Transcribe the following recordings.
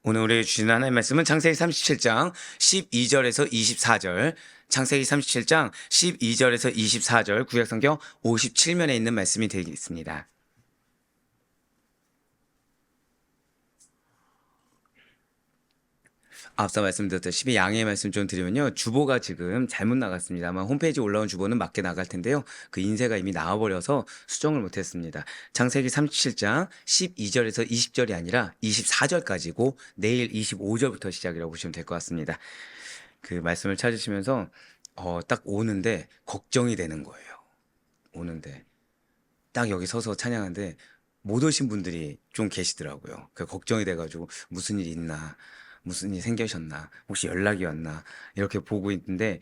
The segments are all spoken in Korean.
오늘 우리에게 주시는 하나님의 말씀은 창세기 37장 12절에서 24절, 창세기 37장 12절에서 24절 구약성경 57면에 있는 말씀이 되겠습니다. 앞서 말씀드렸다시피 양해의 말씀 좀 드리면요. 주보가 지금 잘못 나갔습니다. 아마 홈페이지에 올라온 주보는 맞게 나갈 텐데요. 그 인쇄가 이미 나와버려서 수정을 못했습니다. 창세기 37장 12절에서 20절이 아니라 24절까지고 내일 25절부터 시작이라고 보시면 될 것 같습니다. 그 말씀을 찾으시면서 딱 오는데 걱정이 되는 거예요. 오는데 딱 여기 서서 찬양하는데 못 오신 분들이 좀 계시더라고요. 그 걱정이 돼가지고 무슨 일이 있나, 무슨 일이 생기셨나, 혹시 연락이 왔나 이렇게 보고 있는데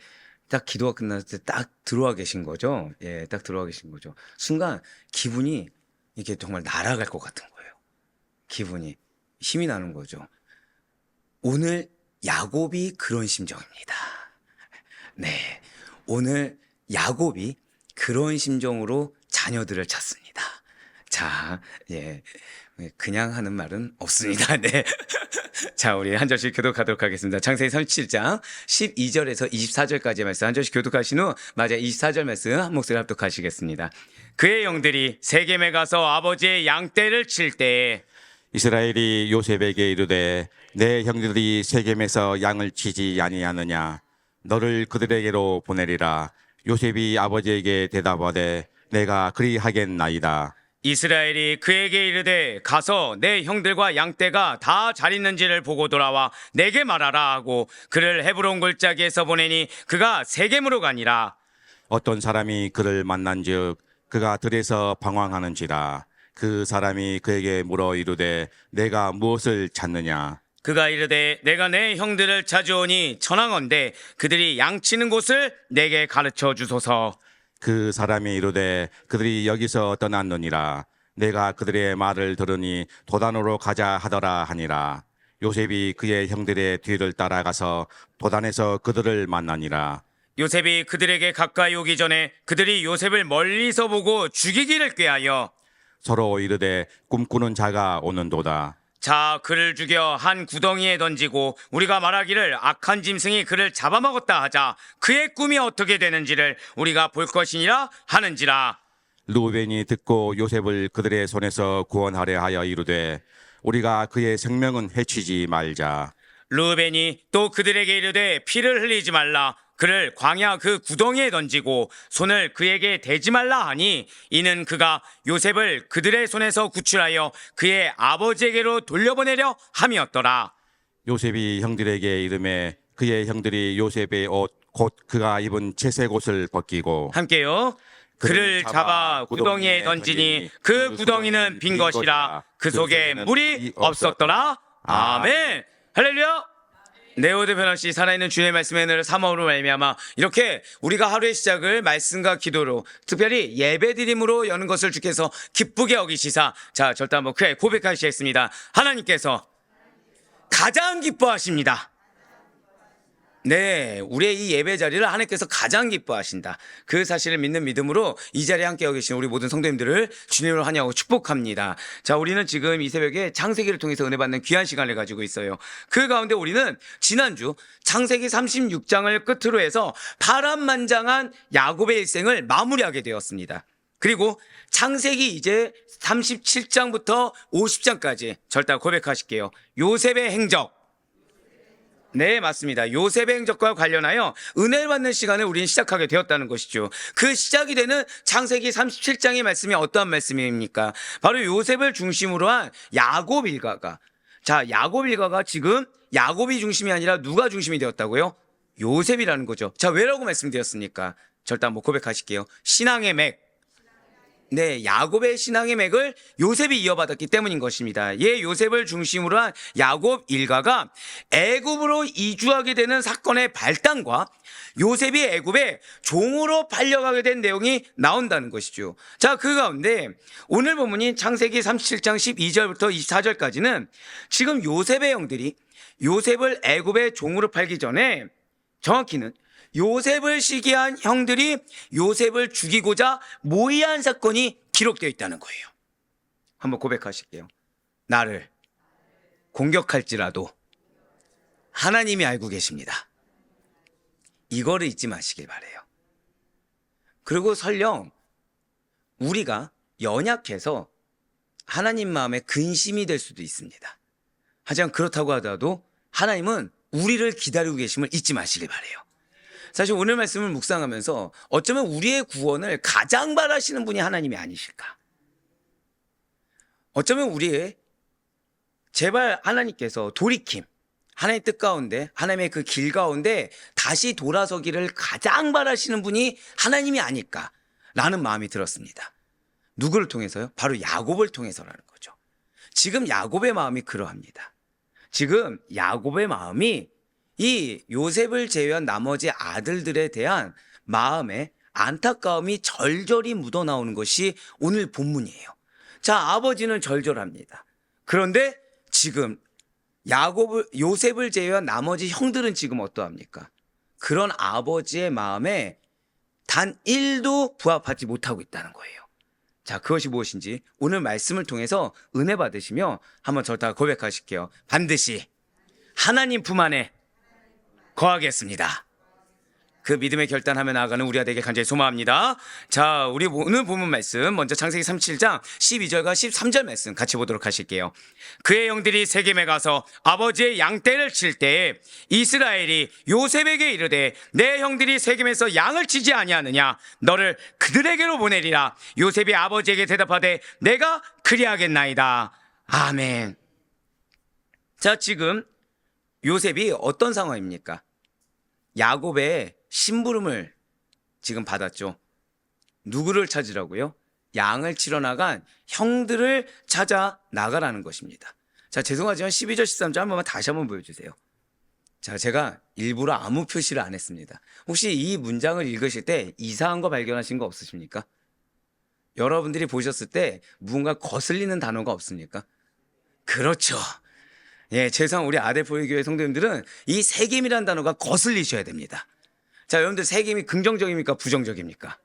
딱 기도가 끝났을 때 딱 들어와 계신 거죠. 예, 딱 들어와 계신 거죠. 순간 기분이 이게 정말 날아갈 것 같은 거예요. 기분이 힘이 나는 거죠. 오늘 야곱이 그런 심정입니다. 네, 오늘 야곱이 그런 심정으로 자녀들을 찾습니다. 자, 예, 그냥 하는 말은 없습니다. 네. 자, 우리 한 절씩 교독하도록 하겠습니다. 창세기 37장 12절에서 24절까지의 말씀 한 절씩 교독하신 후 맞아 24절 말씀 한 목소리 합독하시겠습니다. 그의 영들이 세겜에 가서 아버지의 양떼를 칠 때에 이스라엘이 요셉에게 이르되 내 형들이 세겜에서 양을 치지 아니하느냐 너를 그들에게로 보내리라. 요셉이 아버지에게 대답하되 내가 그리하겠나이다. 이스라엘이 그에게 이르되 가서 내 형들과 양떼가 다 잘 있는지를 보고 돌아와 내게 말하라 하고 그를 헤브론 골짜기에서 보내니 그가 세겜으로 가니라. 어떤 사람이 그를 만난즉 그가 들에서 방황하는지라. 그 사람이 그에게 물어 이르되 내가 무엇을 찾느냐. 그가 이르되 내가 내 형들을 찾아오니 천하건대 그들이 양치는 곳을 내게 가르쳐 주소서. 그 사람이 이르되 그들이 여기서 떠났느니라. 내가 그들의 말을 들으니 도단으로 가자 하더라 하니라. 요셉이 그의 형들의 뒤를 따라가서 도단에서 그들을 만나니라. 요셉이 그들에게 가까이 오기 전에 그들이 요셉을 멀리서 보고 죽이기를 꾀하여 서로 이르되 꿈꾸는 자가 오는도다. 자 그를 죽여 한 구덩이에 던지고 우리가 말하기를 악한 짐승이 그를 잡아먹었다 하자. 그의 꿈이 어떻게 되는지를 우리가 볼 것이니라 하는지라. 르우벤이 듣고 요셉을 그들의 손에서 구원하려 하여 이르되 우리가 그의 생명은 해치지 말자. 르우벤이 또 그들에게 이르되 피를 흘리지 말라. 그를 광야 그 구덩이에 던지고 손을 그에게 대지 말라 하니 이는 그가 요셉을 그들의 손에서 구출하여 그의 아버지에게로 돌려보내려 함이었더라. 요셉이 형들에게 이르매 그의 형들이 요셉의 옷 곧 그가 입은 채색 옷을 벗기고 함께요. 그를 잡아 구덩이에 던지니 그 구덩이는 빈 것이라. 그 속에 물이 없었더라. 아멘. 할렐루야. 네오드 변호씨 살아있는 주님의 말씀의 은혜를 사모함으로 말미암아 이렇게 우리가 하루의 시작을 말씀과 기도로 특별히 예배드림으로 여는 것을 주께서 기쁘게 여기시사 자 절대 한번 크게 고백하시겠습니다. 하나님께서 가장 기뻐하십니다. 네, 우리의 이 예배 자리를 하나님께서 가장 기뻐하신다. 그 사실을 믿는 믿음으로 이 자리에 함께하고 계신 우리 모든 성도님들을 주님으로 환영하고 축복합니다. 자, 우리는 지금 이 새벽에 창세기를 통해서 은혜 받는 귀한 시간을 가지고 있어요. 그 가운데 우리는 지난주 창세기 36장을 끝으로 해서 파란만장한 야곱의 일생을 마무리하게 되었습니다. 그리고 창세기 이제 37장부터 50장까지 절대 고백하실게요. 요셉의 행적. 네, 맞습니다. 요셉의 행적과 관련하여 은혜를 받는 시간을 우리는 시작하게 되었다는 것이죠. 그 시작이 되는 창세기 37장의 말씀이 어떠한 말씀입니까? 바로 요셉을 중심으로 한 야곱 일가가 자, 야곱 일가가 지금 야곱이 중심이 아니라 누가 중심이 되었다고요? 요셉이라는 거죠. 자, 왜라고 말씀드렸습니까? 절대 한번 고백하실게요. 신앙의 맥. 네, 야곱의 신앙의 맥을 요셉이 이어받았기 때문인 것입니다. 요셉을 중심으로 한 야곱 일가가 애굽으로 이주하게 되는 사건의 발단과 요셉이 애굽에 종으로 팔려가게 된 내용이 나온다는 것이죠. 자, 그 가운데 오늘 본문인 창세기 37장 12절부터 24절까지는 지금 요셉의 형들이 요셉을 애굽의 종으로 팔기 전에 정확히는 요셉을 시기한 형들이 요셉을 죽이고자 모의한 사건이 기록되어 있다는 거예요. 한번 고백하실게요. 나를 공격할지라도 하나님이 알고 계십니다. 이거를 잊지 마시길 바래요. 그리고 설령 우리가 연약해서 하나님 마음에 근심이 될 수도 있습니다. 하지만 그렇다고 하더라도 하나님은 우리를 기다리고 계심을 잊지 마시길 바래요. 사실 오늘 말씀을 묵상하면서 어쩌면 우리의 구원을 가장 바라시는 분이 하나님이 아니실까? 어쩌면 우리의 제발 하나님께서 돌이킴, 하나님의 뜻 가운데, 하나님의 그 길 가운데 다시 돌아서기를 가장 바라시는 분이 하나님이 아닐까라는 마음이 들었습니다. 누구를 통해서요? 바로 야곱을 통해서라는 거죠. 지금 야곱의 마음이 그러합니다. 지금 야곱의 마음이 이 요셉을 제외한 나머지 아들들에 대한 마음에 안타까움이 절절히 묻어나오는 것이 오늘 본문이에요. 자, 아버지는 절절합니다. 그런데 지금 요셉을 제외한 나머지 형들은 지금 어떠합니까? 그런 아버지의 마음에 단 1도 부합하지 못하고 있다는 거예요. 자, 그것이 무엇인지 오늘 말씀을 통해서 은혜 받으시며 한번 저를 다 고백하실게요. 반드시 하나님 품 안에 거하겠습니다. 그 믿음의 결단하며 나아가는 우리가 되게 간절히 소망합니다. 자, 우리 오늘 본문 말씀 먼저 창세기 37장 12절과 13절 말씀 같이 보도록 하실게요. 그의 형들이 세겜에 가서 아버지의 양떼를 칠 때에 이스라엘이 요셉에게 이르되 내 형들이 세겜에서 양을 치지 아니하느냐 너를 그들에게로 보내리라. 요셉이 아버지에게 대답하되 내가 그리하겠나이다. 아멘. 자, 지금 요셉이 어떤 상황입니까? 야곱의 심부름을 지금 받았죠. 누구를 찾으라고요? 양을 치러 나간 형들을 찾아 나가라는 것입니다. 자, 죄송하지만 12절 13절 한 번만 다시 한번 보여주세요. 자, 제가 일부러 아무 표시를 안 했습니다. 혹시 이 문장을 읽으실 때 이상한 거 발견하신 거 없으십니까? 여러분들이 보셨을 때 무언가 거슬리는 단어가 없습니까? 그렇죠. 예, 최소한 우리 아델포유교회 성도님들은 이 세겜이라는 단어가 거슬리셔야 됩니다. 자, 여러분들 세겜이 긍정적입니까? 부정적입니까?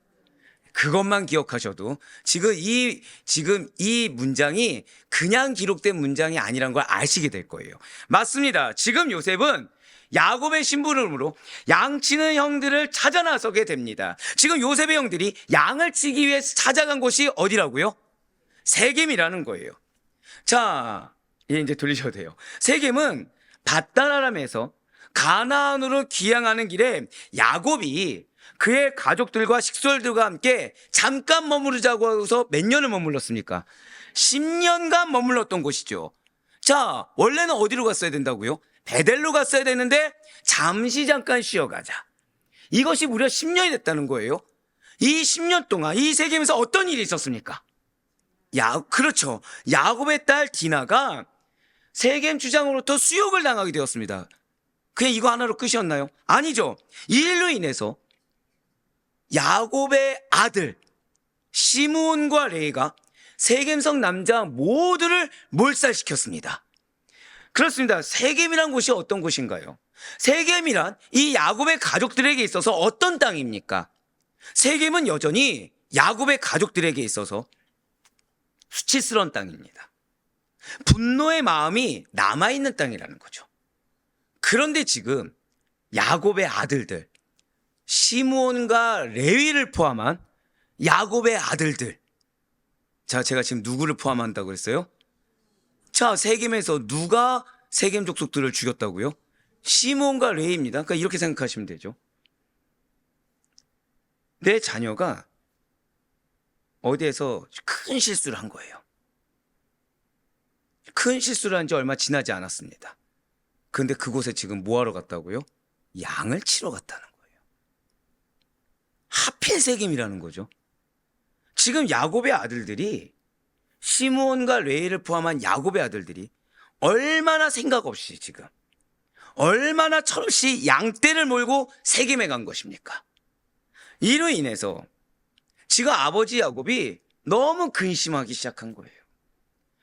그것만 기억하셔도 지금 이 문장이 그냥 기록된 문장이 아니란 걸 아시게 될 거예요. 맞습니다. 지금 요셉은 야곱의 심부름으로 양치는 형들을 찾아 나서게 됩니다. 지금 요셉의 형들이 양을 치기 위해서 찾아간 곳이 어디라고요? 세겜이라는 거예요. 자, 이제 돌리셔도 돼요. 세겜은 밧다라람에서 가나안으로 귀향하는 길에 야곱이 그의 가족들과 식솔들과 함께 잠깐 머무르자고 해서 몇 년을 머물렀습니까? 10년간 머물렀던 곳이죠. 자, 원래는 어디로 갔어야 된다고요? 베델로 갔어야 되는데 잠시 잠깐 쉬어가자. 이것이 무려 10년이 됐다는 거예요. 이 10년 동안 이 세겜에서 어떤 일이 있었습니까? 그렇죠. 야곱의 딸 디나가 세겜 주장으로부터 수욕을 당하게 되었습니다. 그냥 이거 하나로 끝이었나요? 아니죠. 이 일로 인해서 야곱의 아들 시므온과 레이가 세겜성 남자 모두를 몰살시켰습니다. 그렇습니다. 세겜이란 곳이 어떤 곳인가요? 세겜이란 이 야곱의 가족들에게 있어서 어떤 땅입니까? 세겜은 여전히 야곱의 가족들에게 있어서 수치스러운 땅입니다. 분노의 마음이 남아있는 땅이라는 거죠. 그런데 지금 야곱의 아들들 시므온과 레위를 포함한 야곱의 아들들, 자, 제가 지금 누구를 포함한다고 그랬어요? 자, 세겜에서 누가 세겜 족속들을 죽였다고요? 시므온과 레위입니다. 그러니까 이렇게 생각하시면 되죠. 내 자녀가 어디에서 큰 실수를 한 거예요. 큰 실수를 한 지 얼마 지나지 않았습니다. 그런데 그곳에 지금 뭐하러 갔다고요? 양을 치러 갔다는 거예요. 하필 세겜이라는 거죠. 지금 야곱의 아들들이 시므온과 레위를 포함한 야곱의 아들들이 얼마나 생각 없이 지금 얼마나 철없이 양떼를 몰고 세겜에 간 것입니까? 이로 인해서 지금 아버지 야곱이 너무 근심하기 시작한 거예요.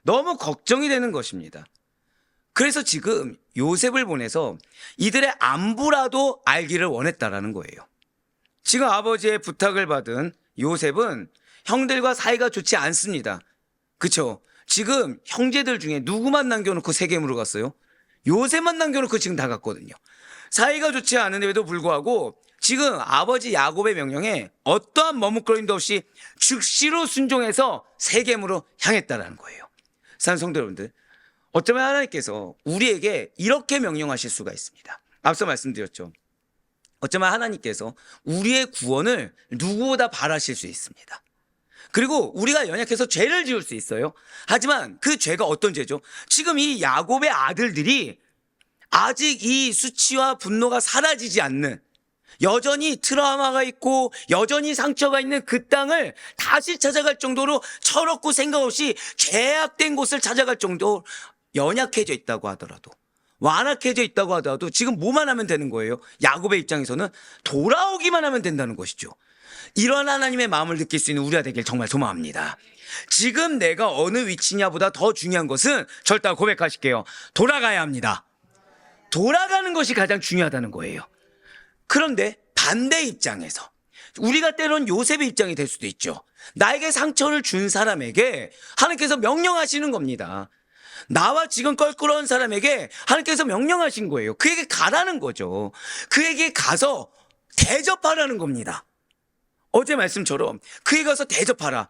너무 걱정이 되는 것입니다. 그래서 지금 요셉을 보내서 이들의 안부라도 알기를 원했다라는 거예요. 지금 아버지의 부탁을 받은 요셉은 형들과 사이가 좋지 않습니다. 그렇죠? 지금 형제들 중에 누구만 남겨놓고 세겜으로 갔어요? 요셉만 남겨놓고 지금 다 갔거든요. 사이가 좋지 않은데도 불구하고 지금 아버지 야곱의 명령에 어떠한 머뭇거림도 없이 즉시로 순종해서 세겜으로 향했다라는 거예요. 사랑하는 성도 여러분들, 어쩌면 하나님께서 우리에게 이렇게 명령하실 수가 있습니다. 앞서 말씀드렸죠. 어쩌면 하나님께서 우리의 구원을 누구보다 바라실 수 있습니다. 그리고 우리가 연약해서 죄를 지을 수 있어요. 하지만 그 죄가 어떤 죄죠? 지금 이 야곱의 아들들이 아직 이 수치와 분노가 사라지지 않는, 여전히 트라우마가 있고 여전히 상처가 있는 그 땅을 다시 찾아갈 정도로 철없고 생각 없이 죄악된 곳을 찾아갈 정도로 연약해져 있다고 하더라도, 완악해져 있다고 하더라도 지금 뭐만 하면 되는 거예요? 야곱의 입장에서는 돌아오기만 하면 된다는 것이죠. 이런 하나님의 마음을 느낄 수 있는 우리가 되길 정말 소망합니다. 지금 내가 어느 위치냐보다 더 중요한 것은 절대 고백하실게요. 돌아가야 합니다. 돌아가는 것이 가장 중요하다는 거예요. 그런데 반대 입장에서 우리가 때론 요셉의 입장이 될 수도 있죠. 나에게 상처를 준 사람에게 하나님께서 명령하시는 겁니다. 나와 지금 껄끄러운 사람에게 하나님께서 명령하신 거예요. 그에게 가라는 거죠. 그에게 가서 대접하라는 겁니다. 어제 말씀처럼 그에게 가서 대접하라.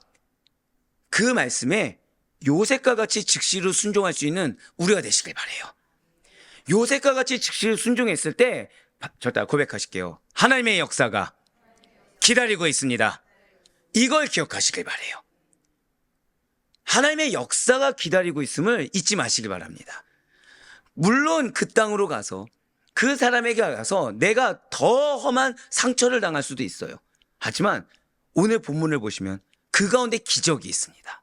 그 말씀에 요셉과 같이 즉시로 순종할 수 있는 우리가 되시길 바라요. 요셉과 같이 즉시로 순종했을 때 절대 고백하실게요. 하나님의 역사가 기다리고 있습니다. 이걸 기억하시길 바라요. 하나님의 역사가 기다리고 있음을 잊지 마시길 바랍니다. 물론 그 땅으로 가서 그 사람에게 가서 내가 더 험한 상처를 당할 수도 있어요. 하지만 오늘 본문을 보시면 그 가운데 기적이 있습니다.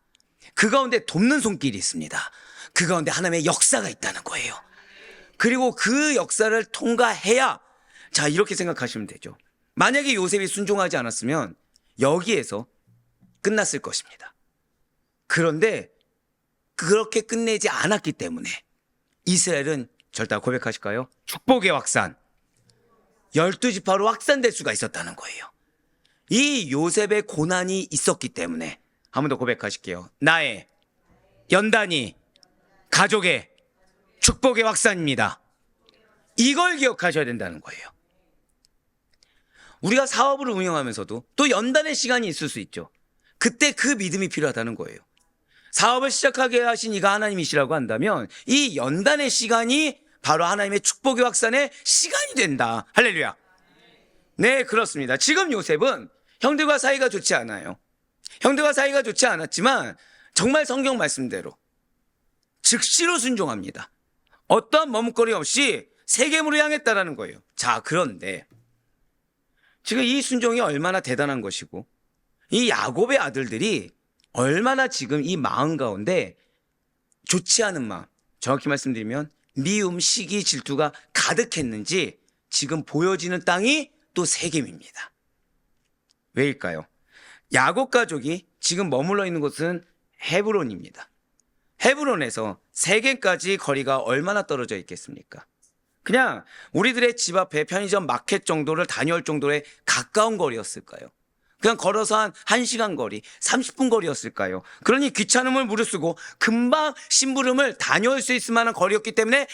그 가운데 돕는 손길이 있습니다. 그 가운데 하나님의 역사가 있다는 거예요. 그리고 그 역사를 통과해야, 자, 이렇게 생각하시면 되죠. 만약에 요셉이 순종하지 않았으면 여기에서 끝났을 것입니다. 그런데 그렇게 끝내지 않았기 때문에 이스라엘은 절대 고백하실까요? 축복의 확산, 12지파로 확산될 수가 있었다는 거예요. 이 요셉의 고난이 있었기 때문에 한 번 더 고백하실게요. 나의 연단이 가족의 축복의 확산입니다. 이걸 기억하셔야 된다는 거예요. 우리가 사업을 운영하면서도 또 연단의 시간이 있을 수 있죠. 그때 그 믿음이 필요하다는 거예요. 사업을 시작하게 하신 이가 하나님이시라고 한다면 이 연단의 시간이 바로 하나님의 축복의 확산의 시간이 된다. 할렐루야. 네, 그렇습니다. 지금 요셉은 형들과 사이가 좋지 않아요. 형들과 사이가 좋지 않았지만 정말 성경 말씀대로 즉시로 순종합니다. 어떠한 머뭇거림 없이 세겜으로 향했다라는 거예요. 자, 그런데 지금 이 순종이 얼마나 대단한 것이고 이 야곱의 아들들이 얼마나 지금 이 마음 가운데 좋지 않은 마음, 정확히 말씀드리면 미움, 시기, 질투가 가득했는지 지금 보여지는 땅이 또 세겜입니다. 왜일까요? 야곱 가족이 지금 머물러 있는 곳은 헤브론입니다. 헤브론에서 세겜까지 거리가 얼마나 떨어져 있겠습니까? 그냥 우리들의 집 앞에 편의점 마켓 정도를 다녀올 정도의 가까운 거리였을까요? 그냥 걸어서 한 1시간 거리, 30분 거리였을까요? 그러니 귀찮음을 무릅쓰고 금방 심부름을 다녀올 수 있을 만한 거리였기 때문에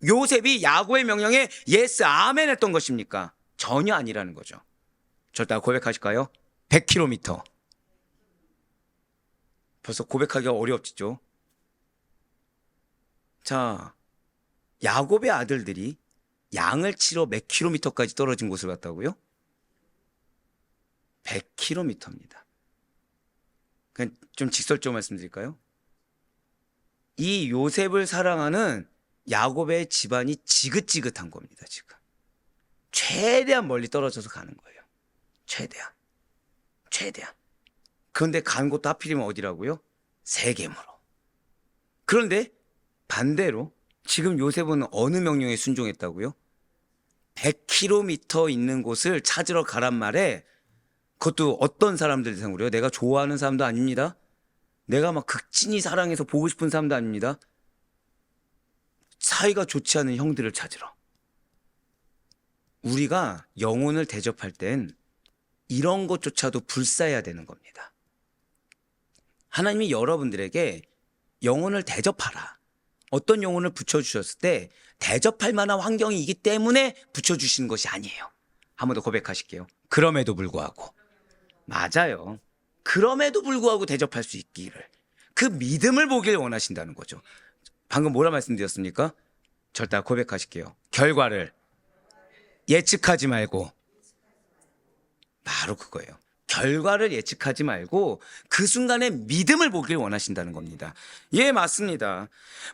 요셉이 야곱의 명령에 예스 아멘 했던 것입니까? 전혀 아니라는 거죠. 절대 고백하실까요? 100km. 벌써 고백하기가 어렵죠. 자, 야곱의 아들들이 양을 치러 몇 킬로미터까지 떨어진 곳을 갔다고요? 100km입니다. 그냥 좀 직설적으로 말씀드릴까요? 이 요셉을 사랑하는 야곱의 집안이 지긋지긋한 겁니다, 지금. 최대한 멀리 떨어져서 가는 거예요. 최대한. 그런데 간 곳도 하필이면 어디라고요? 세겜으로. 그런데 반대로 지금 요셉은 어느 명령에 순종했다고요? 100km 있는 곳을 찾으러 가란 말에, 그것도 어떤 사람들 대상으로요? 내가 좋아하는 사람도 아닙니다. 내가 막 극진히 사랑해서 보고 싶은 사람도 아닙니다. 사이가 좋지 않은 형들을 찾으러. 우리가 영혼을 대접할 땐 이런 것조차도 불사해야 되는 겁니다. 하나님이 여러분들에게 영혼을 대접하라. 어떤 영혼을 붙여주셨을 때 대접할 만한 환경이기 때문에 붙여주시는 것이 아니에요. 한 번 더 고백하실게요. 그럼에도 불구하고. 맞아요. 그럼에도 불구하고 대접할 수 있기를. 그 믿음을 보길 원하신다는 거죠. 방금 뭐라 말씀드렸습니까? 절대 고백하실게요. 결과를 예측하지 말고. 바로 그거예요. 결과를 예측하지 말고 그 순간에 믿음을 보길 원하신다는 겁니다. 예, 맞습니다.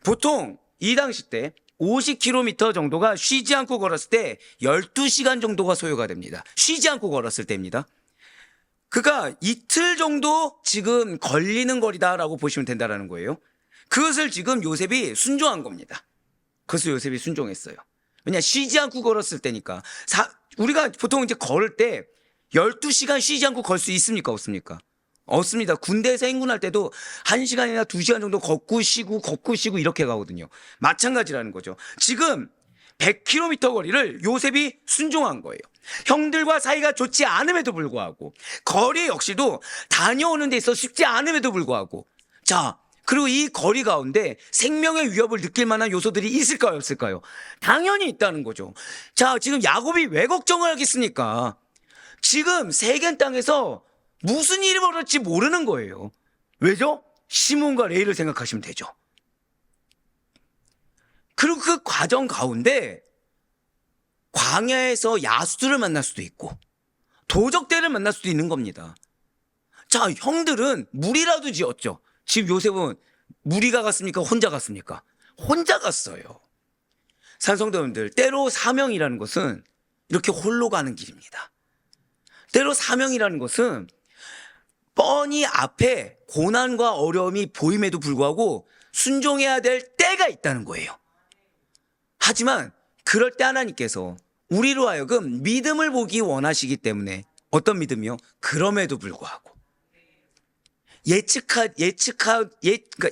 보통 이 당시 때 50km 정도가 쉬지 않고 걸었을 때 12시간 정도가 소요가 됩니다. 쉬지 않고 걸었을 때입니다. 그러니까 이틀 정도 지금 걸리는 거리다라고 보시면 된다는 거예요. 그것을 지금 요셉이 순종한 겁니다. 그것을 요셉이 순종했어요. 왜냐, 쉬지 않고 걸었을 때니까. 우리가 보통 이제 걸을 때 12시간 쉬지 않고 걸 수 있습니까? 없습니까? 없습니다. 군대에서 행군할 때도 1시간이나 2시간 정도 걷고 쉬고 이렇게 가거든요. 마찬가지라는 거죠. 지금 100km 거리를 요셉이 순종한 거예요. 형들과 사이가 좋지 않음에도 불구하고, 거리 역시도 다녀오는 데 있어 쉽지 않음에도 불구하고, 자, 그리고 이 거리 가운데 생명의 위협을 느낄 만한 요소들이 있을까요? 없을까요? 당연히 있다는 거죠. 자, 지금 야곱이 왜 걱정을 하겠습니까? 지금 세겜 땅에서 무슨 일이 벌어질지 모르는 거예요. 왜죠? 시몬과 레이를 생각하시면 되죠. 그리고 그 과정 가운데 광야에서 야수들을 만날 수도 있고 도적대를 만날 수도 있는 겁니다. 자, 형들은 무리라도 지었죠. 지금 요셉은 무리가 갔습니까? 혼자 갔습니까? 혼자 갔어요. 산성도님들, 때로 사명이라는 것은 이렇게 홀로 가는 길입니다. 때로 사명이라는 것은 뻔히 앞에 고난과 어려움이 보임에도 불구하고 순종해야 될 때가 있다는 거예요. 하지만 그럴 때 하나님께서 우리로 하여금 믿음을 보기 원하시기 때문에, 어떤 믿음이요? 그럼에도 불구하고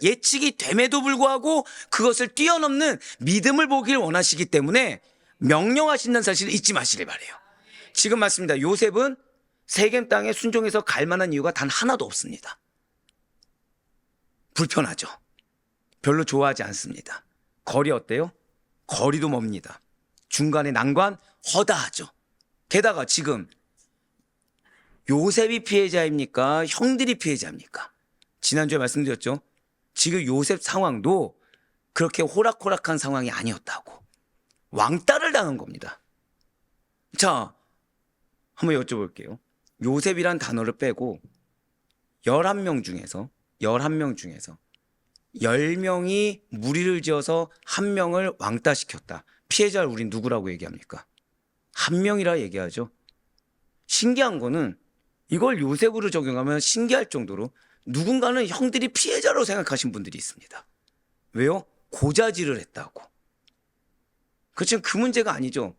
예측이 됨에도 불구하고 그것을 뛰어넘는 믿음을 보길 원하시기 때문에 명령하신다는 사실을 잊지 마시길 바래요. 지금 맞습니다. 요셉은 세겜 땅에 순종해서 갈 만한 이유가 단 하나도 없습니다. 불편하죠. 별로 좋아하지 않습니다. 거리 어때요? 거리도 멉니다. 중간에 난관 허다하죠. 게다가 지금 요셉이 피해자입니까? 형들이 피해자입니까? 지난주에 말씀드렸죠. 지금 요셉 상황도 그렇게 호락호락한 상황이 아니었다고. 왕따를 당한 겁니다. 자, 한번 여쭤볼게요. 요셉이란 단어를 빼고 11명 중에서 10명이 무리를 지어서 한 명을 왕따시켰다. 피해자를 우린 누구라고 얘기합니까? 한 명이라 얘기하죠. 신기한 거는 이걸 요셉으로 적용하면 신기할 정도로 누군가는 형들이 피해자로 생각하신 분들이 있습니다. 왜요? 고자질을 했다고. 그렇지만 그 문제가 아니죠.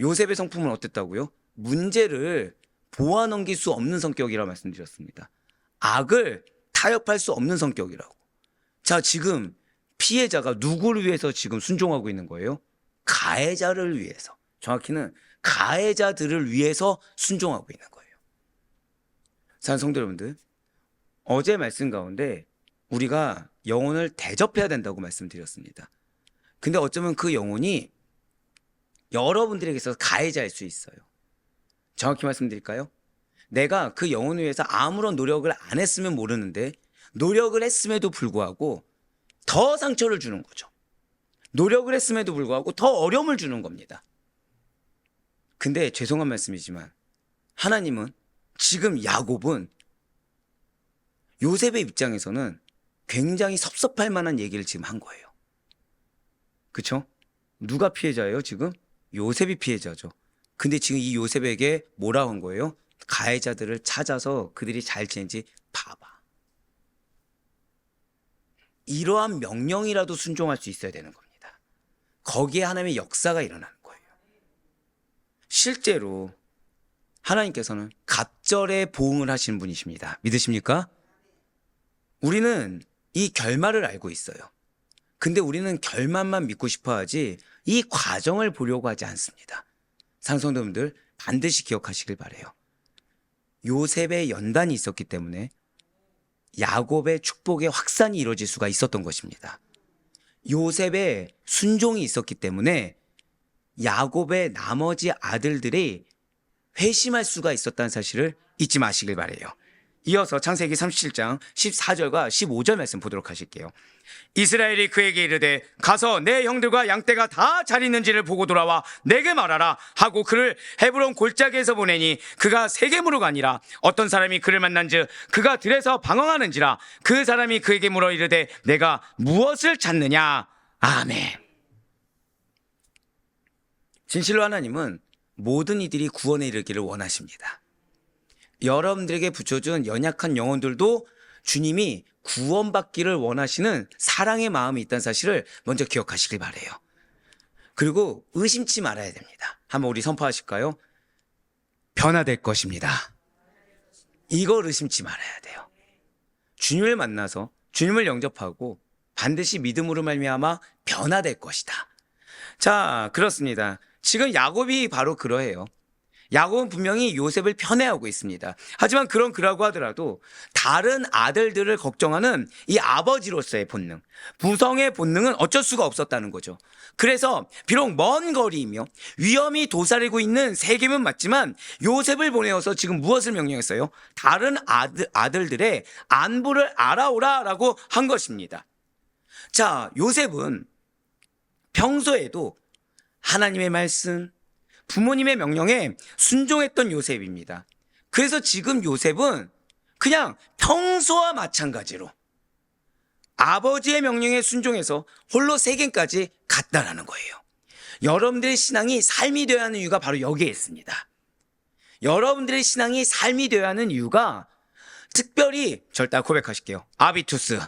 요셉의 성품은 어땠다고요? 문제를 보아 넘길 수 없는 성격이라고 말씀드렸습니다. 악을 타협할 수 없는 성격이라고. 자, 지금 피해자가 누구를 위해서 지금 순종하고 있는 거예요? 가해자를 위해서. 정확히는 가해자들을 위해서 순종하고 있는 거예요. 사랑하는 성도 여러분들, 어제 말씀 가운데 우리가 영혼을 대접해야 된다고 말씀드렸습니다. 근데 어쩌면 그 영혼이 여러분들에게 있어서 가해자일 수 있어요. 정확히 말씀드릴까요? 내가 그 영혼을 위해서 아무런 노력을 안 했으면 모르는데 노력을 했음에도 불구하고 더 상처를 주는 거죠. 노력을 했음에도 불구하고 더 어려움을 주는 겁니다. 근데 죄송한 말씀이지만 하나님은, 지금 야곱은 요셉의 입장에서는 굉장히 섭섭할 만한 얘기를 지금 한 거예요. 그렇죠? 누가 피해자예요 지금? 요셉이 피해자죠. 근데 지금 이 요셉에게 뭐라고 한 거예요? 가해자들을 찾아서 그들이 잘 지낸지 봐봐. 이러한 명령이라도 순종할 수 있어야 되는 겁니다. 거기에 하나님의 역사가 일어나는 거예요. 실제로 하나님께서는 갑절에 보응을 하시는 분이십니다. 믿으십니까? 우리는 이 결말을 알고 있어요. 근데 우리는 결말만 믿고 싶어 하지 이 과정을 보려고 하지 않습니다. 상성도님들 반드시 기억하시길 바래요. 요셉의 연단이 있었기 때문에 야곱의 축복의 확산이 이루어질 수가 있었던 것입니다. 요셉의 순종이 있었기 때문에 야곱의 나머지 아들들이 회심할 수가 있었다는 사실을 잊지 마시길 바라요. 이어서 창세기 37장 14절과 15절 말씀 보도록 하실게요. 이스라엘이 그에게 이르되 가서 내 형들과 양떼가 다 잘 있는지를 보고 돌아와 내게 말하라 하고 그를 헤브론 골짜기에서 보내니 그가 세겜으로 가니라. 어떤 사람이 그를 만난즉 그가 들에서 방황하는지라. 그 사람이 그에게 물어 이르되 내가 무엇을 찾느냐. 아멘. 진실로 하나님은 모든 이들이 구원에 이르기를 원하십니다. 여러분들에게 붙여준 연약한 영혼들도 주님이 구원받기를 원하시는 사랑의 마음이 있다는 사실을 먼저 기억하시길 바라요. 그리고 의심치 말아야 됩니다. 한번 우리 선포하실까요? 변화될 것입니다. 이걸 의심치 말아야 돼요. 주님을 만나서 주님을 영접하고 반드시 믿음으로 말미암아 변화될 것이다. 자, 그렇습니다. 지금 야곱이 바로 그러해요. 야곱은 분명히 요셉을 편애하고 있습니다. 하지만 그라고 하더라도 다른 아들들을 걱정하는 이 아버지로서의 본능, 부성의 본능은 어쩔 수가 없었다는 거죠. 그래서 비록 먼 거리이며 위험이 도사리고 있는 세겜은 맞지만 요셉을 보내어서 지금 무엇을 명령했어요? 다른 아들들의 안부를 알아오라라고 한 것입니다. 자, 요셉은 평소에도 하나님의 말씀, 부모님의 명령에 순종했던 요셉입니다. 그래서 지금 요셉은 그냥 평소와 마찬가지로 아버지의 명령에 순종해서 홀로 세겜까지 갔다라는 거예요. 여러분들의 신앙이 삶이 되어야 하는 이유가 바로 여기에 있습니다. 여러분들의 신앙이 삶이 되어야 하는 이유가 특별히 절대 고백하실게요. 아비투스.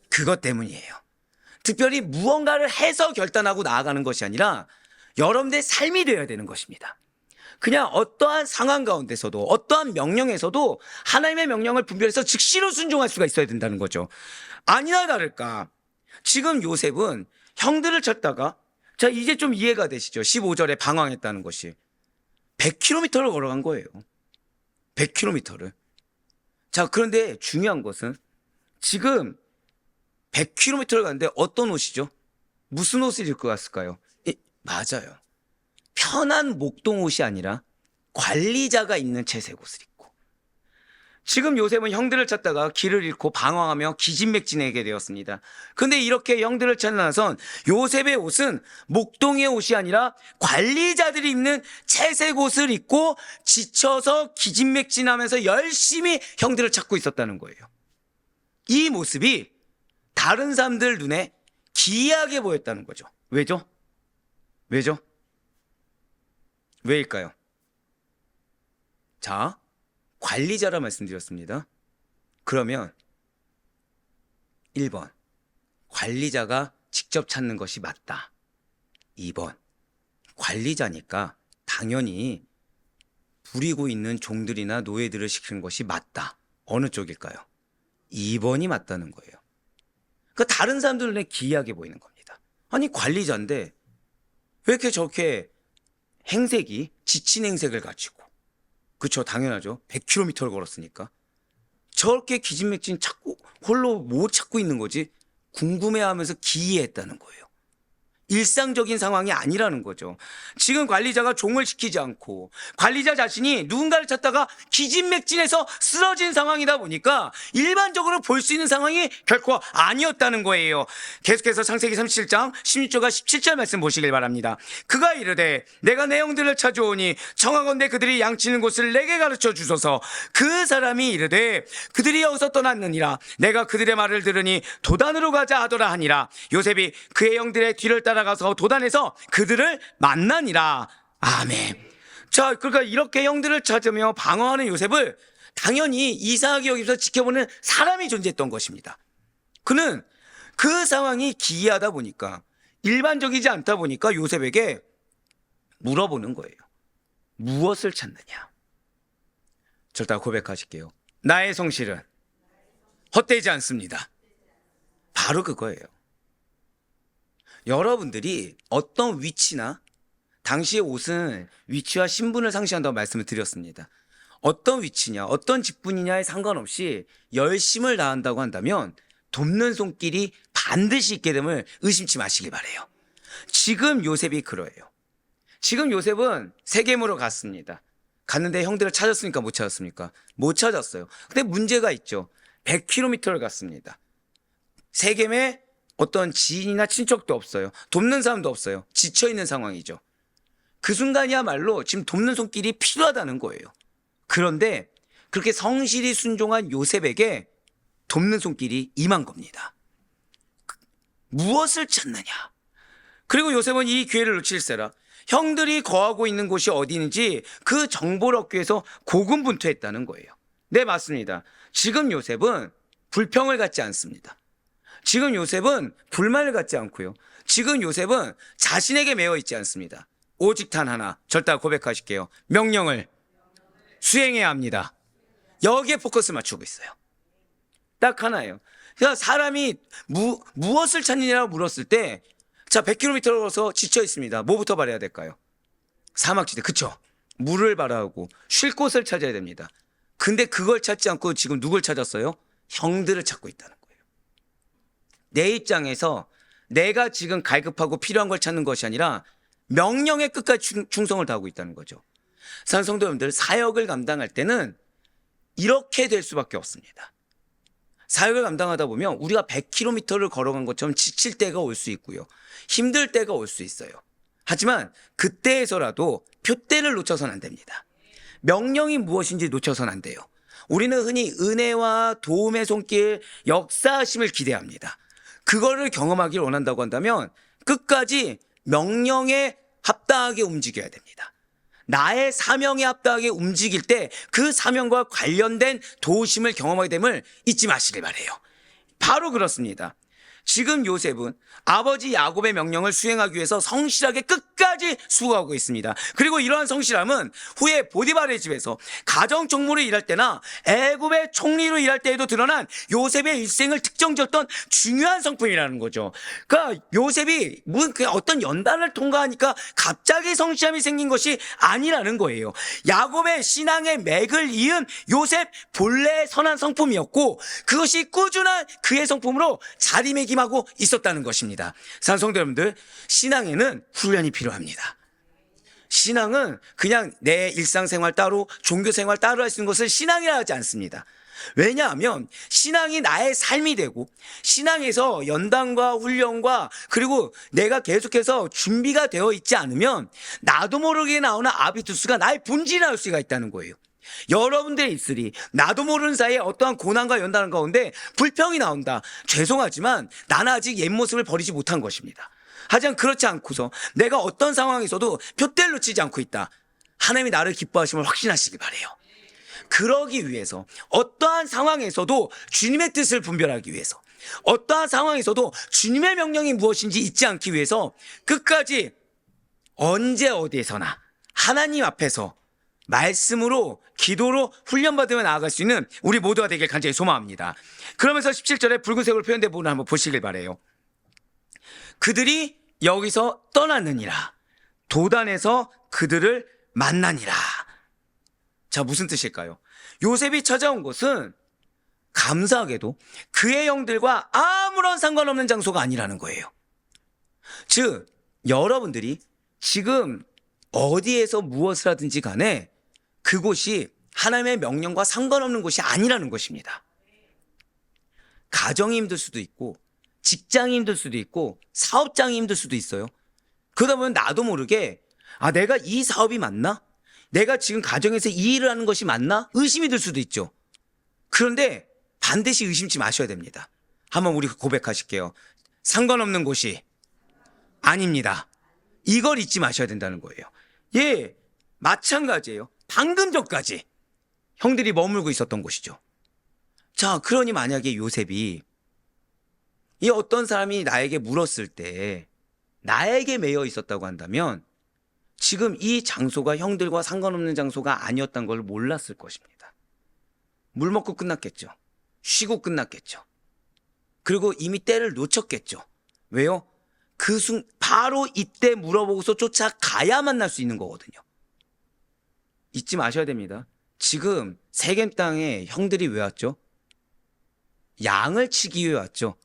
그것 때문이에요. 특별히 무언가를 해서 결단하고 나아가는 것이 아니라 여러분들의 삶이 되어야 되는 것입니다. 그냥 어떠한 상황 가운데서도 어떠한 명령에서도 하나님의 명령을 분별해서 즉시로 순종할 수가 있어야 된다는 거죠. 아니나 다를까 지금 요셉은 형들을 찾다가 자 이제 좀 이해가 되시죠? 15절에 방황했다는 것이 100km를 걸어간 거예요. 100km를. 자 그런데 중요한 것은 지금 100km를 가는데 어떤 옷이죠? 무슨 옷을 입고 갔을까요? 맞아요. 편한 목동 옷이 아니라 관리자가 입는 채색 옷을 입고 지금 요셉은 형들을 찾다가 길을 잃고 방황하며 기진맥진하게 되었습니다. 그런데 이렇게 형들을 찾아 나선 요셉의 옷은 목동의 옷이 아니라 관리자들이 입는 채색 옷을 입고 지쳐서 기진맥진하면서 열심히 형들을 찾고 있었다는 거예요. 이 모습이 다른 사람들 눈에 기이하게 보였다는 거죠. 왜죠? 왜죠? 왜일까요? 자, 관리자라 말씀드렸습니다. 그러면 1번, 관리자가 직접 찾는 것이 맞다. 2번, 관리자니까 당연히 부리고 있는 종들이나 노예들을 시키는 것이 맞다. 어느 쪽일까요? 2번이 맞다는 거예요. 그러니까 다른 사람들 눈에 기이하게 보이는 겁니다. 아니 관리자인데 왜 이렇게 저렇게 행색이 지친 행색을 가지고 그쵸 당연하죠. 100km를 걸었으니까 저렇게 기진맥진 찾고 홀로 뭐 찾고 있는 거지 궁금해하면서 기이했다는 거예요. 일상적인 상황이 아니라는 거죠. 지금 관리자가 종을 시키지 않고 관리자 자신이 누군가를 찾다가 기진맥진해서 쓰러진 상황이다 보니까 일반적으로 볼 수 있는 상황이 결코 아니었다는 거예요. 계속해서 창세기 37장 16절과 17절 말씀 보시길 바랍니다. 그가 이르되 내가 내 형들을 찾아오니 청하건대 그들이 양치는 곳을 내게 가르쳐 주소서. 그 사람이 이르되 그들이 여기서 떠났느니라. 내가 그들의 말을 들으니 도단으로 가자 하더라 하니라. 요셉이 그의 형들의 뒤를 따라가서 도단에서 그들을 만나니라. 아멘. 자, 그러니까 이렇게 형들을 찾으며 방어하는 요셉을 당연히 이상하게 여기서 지켜보는 사람이 존재했던 것입니다. 그는 그 상황이 기이하다 보니까 일반적이지 않다 보니까 요셉에게 물어보는 거예요. 무엇을 찾느냐? 절대 고백하실게요. 나의 성실은 헛되지 않습니다. 바로 그거예요. 여러분들이 어떤 위치나 당시의 옷은 위치와 신분을 상시한다고 말씀을 드렸습니다. 어떤 위치냐, 어떤 직분이냐에 상관없이 열심을 다한다고 한다면 돕는 손길이 반드시 있게 됨을 의심치 마시길 바래요. 지금 요셉이 그러해요. 지금 요셉은 세겜으로 갔습니다. 갔는데 형들을 찾았습니까? 못 찾았습니까? 못 찾았어요. 근데 문제가 있죠. 100km를 갔습니다. 세겜에 어떤 지인이나 친척도 없어요. 돕는 사람도 없어요. 지쳐있는 상황이죠. 그 순간이야말로 지금 돕는 손길이 필요하다는 거예요. 그런데 그렇게 성실히 순종한 요셉에게 돕는 손길이 임한 겁니다. 무엇을 찾느냐? 그리고 요셉은 이 기회를 놓칠세라. 형들이 거하고 있는 곳이 어디인지 그 정보를 얻기 위해서 고군분투했다는 거예요. 네, 맞습니다. 지금 요셉은 불평을 갖지 않습니다. 지금 요셉은 불만을 갖지 않고요. 지금 요셉은 자신에게 매여 있지 않습니다. 오직 단 하나, 절대 고백하실게요. 명령을 수행해야 합니다. 여기에 포커스 맞추고 있어요. 딱 하나예요. 그러니까 사람이 무엇을 찾느냐고 물었을 때, 자, 100km를 걸어서 지쳐 있습니다. 뭐부터 바라야 될까요? 사막지대, 그쵸? 물을 바라고 쉴 곳을 찾아야 됩니다. 근데 그걸 찾지 않고 지금 누굴 찾았어요? 형들을 찾고 있다는 거예요. 내 입장에서 내가 지금 갈급하고 필요한 걸 찾는 것이 아니라 명령에 끝까지 충성을 다하고 있다는 거죠. 사랑하는 성도 여러분들, 사역을 감당할 때는 이렇게 될 수밖에 없습니다. 사역을 감당하다 보면 우리가 100km를 걸어간 것처럼 지칠 때가 올 수 있고요. 힘들 때가 올 수 있어요. 하지만 그때에서라도 표대를 놓쳐서는 안 됩니다. 명령이 무엇인지 놓쳐서는 안 돼요. 우리는 흔히 은혜와 도움의 손길, 역사하심을 기대합니다. 그거를 경험하길 원한다고 한다면 끝까지 명령에 합당하게 움직여야 됩니다. 나의 사명에 합당하게 움직일 때 그 사명과 관련된 도우심을 경험하게 됨을 잊지 마시길 바래요. 바로 그렇습니다. 지금 요셉은 아버지 야곱의 명령을 수행하기 위해서 성실하게 끝까지 수고하고 있습니다. 그리고 이러한 성실함은 후에 보디발의 집에서 가정 총무로 일할 때나 애굽의 총리로 일할 때에도 드러난 요셉의 일생을 특정지었던 중요한 성품이라는 거죠. 그러니까 요셉이 그냥 어떤 연단을 통과하니까 갑자기 성실함이 생긴 것이 아니라는 거예요. 야곱의 신앙의 맥을 이은 요셉 본래의 선한 성품이었고 그것이 꾸준한 그의 성품으로 자리매김 하고 있었다는 것입니다. 사랑하는 성도 여러분들, 신앙에는 훈련이 필요합니다. 신앙은 그냥 내 일상생활 따로 종교생활 따로 할 수 있는 것을 신앙이라 하지 않습니다. 왜냐하면 신앙이 나의 삶이 되고 신앙에서 연단과 훈련과 그리고 내가 계속해서 준비가 되어 있지 않으면 나도 모르게 나오는 아비투스가 나의 본질이 나올 수가 있다는 거예요. 여러분들이 있으리 나도 모르는 사이에 어떠한 고난과 연단 가운데 불평이 나온다. 죄송하지만 나는 아직 옛 모습을 버리지 못한 것입니다. 하지만 그렇지 않고서 내가 어떤 상황에서도 표대를 놓치지 않고 있다. 하나님이 나를 기뻐하심을 확신하시기 바래요. 그러기 위해서 어떠한 상황에서도 주님의 뜻을 분별하기 위해서 어떠한 상황에서도 주님의 명령이 무엇인지 잊지 않기 위해서 끝까지 언제 어디에서나 하나님 앞에서 말씀으로 기도로 훈련받으며 나아갈 수 있는 우리 모두가 되길 간절히 소망합니다. 그러면서 17절에 붉은색으로 표현된 부분을 한번 보시길 바래요. 그들이 여기서 떠났느니라 도단에서 그들을 만나니라. 자, 무슨 뜻일까요? 요셉이 찾아온 곳은 감사하게도 그의 형들과 아무런 상관없는 장소가 아니라는 거예요. 즉 여러분들이 지금 어디에서 무엇을 하든지 간에 그곳이 하나님의 명령과 상관없는 곳이 아니라는 것입니다. 가정이 힘들 수도 있고 직장이 힘들 수도 있고 사업장이 힘들 수도 있어요. 그러다 보면 나도 모르게 내가 이 사업이 맞나? 내가 지금 가정에서 이 일을 하는 것이 맞나? 의심이 들 수도 있죠. 그런데 반드시 의심치 마셔야 됩니다. 한번 우리 고백하실게요. 상관없는 곳이 아닙니다. 이걸 잊지 마셔야 된다는 거예요. 예, 마찬가지예요. 방금 전까지 형들이 머물고 있었던 곳이죠. 자, 그러니 만약에 요셉이 이 어떤 사람이 나에게 물었을 때 나에게 매여 있었다고 한다면 지금 이 장소가 형들과 상관없는 장소가 아니었던 걸 몰랐을 것입니다. 물 먹고 끝났겠죠. 쉬고 끝났겠죠. 그리고 이미 때를 놓쳤겠죠. 왜요? 바로 이때 물어보고서 쫓아가야 만날 수 있는 거거든요. 잊지 마셔야 됩니다. 지금 세겜 땅에 형들이 왜 왔죠? 양을 치기 위해 왔죠.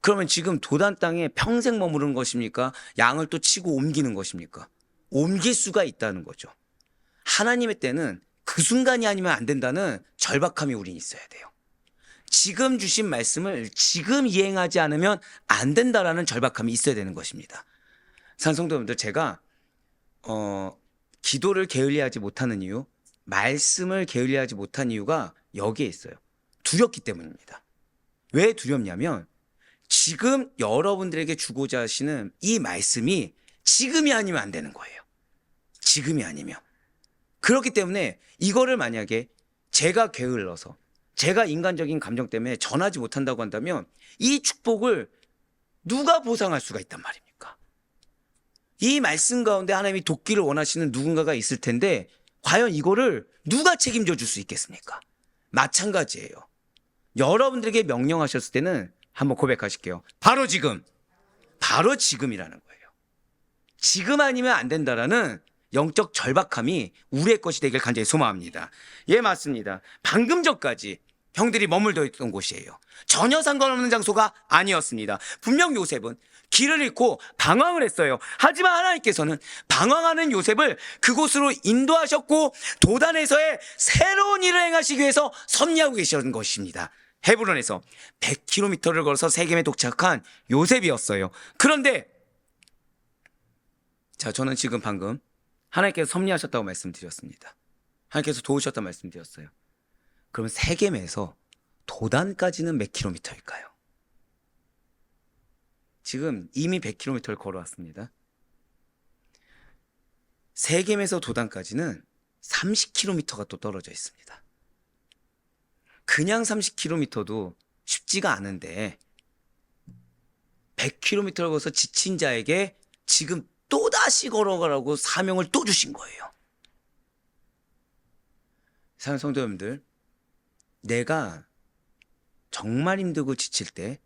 그러면 지금 도단 땅에 평생 머무르는 것입니까? 양을 또 치고 옮기는 것입니까? 옮길 수가 있다는 거죠. 하나님의 때는 그 순간이 아니면 안 된다는 절박함이 우린 있어야 돼요. 지금 주신 말씀을 지금 이행하지 않으면 안 된다라는 절박함이 있어야 되는 것입니다. 산성도님들, 제가 기도를 게을리하지 못하는 이유, 말씀을 게을리하지 못한 이유가 여기에 있어요. 두렵기 때문입니다. 왜 두렵냐면 지금 여러분들에게 주고자 하시는 이 말씀이 지금이 아니면 안 되는 거예요. 지금이 아니면. 그렇기 때문에 이거를 만약에 제가 게을러서, 제가 인간적인 감정 때문에 전하지 못한다고 한다면 이 축복을 누가 보상할 수가 있단 말입니까? 이 말씀 가운데 하나님이 돕기를 원하시는 누군가가 있을 텐데 과연 이거를 누가 책임져 줄 수 있겠습니까? 마찬가지예요. 여러분들에게 명령하셨을 때는 한번 고백하실게요. 바로 지금, 바로 지금이라는 거예요. 지금 아니면 안 된다라는 영적 절박함이 우리의 것이 되길 간절히 소망합니다. 예, 맞습니다. 방금 전까지 형들이 머물러 있던 곳이에요. 전혀 상관없는 장소가 아니었습니다. 분명 요셉은 길을 잃고 방황을 했어요. 하지만 하나님께서는 방황하는 요셉을 그곳으로 인도하셨고 도단에서의 새로운 일을 행하시기 위해서 섭리하고 계시는 것입니다. 헤브론에서 100km를 걸어서 세겜에 도착한 요셉이었어요. 그런데 자, 저는 지금 방금 하나님께서 섭리하셨다고 말씀드렸습니다. 하나님께서 도우셨다고 말씀드렸어요. 그럼 세겜에서 도단까지는 몇 킬로미터일까요? 지금 이미 100km를 걸어왔습니다. 세겜에서 도단까지는 30km가 또 떨어져 있습니다. 그냥 30km도 쉽지가 않은데 100km를 걸어서 지친 자에게 지금 또다시 걸어가라고 사명을 또 주신 거예요. 사랑하는 성도 여러분들, 내가 정말 힘들고 지칠 때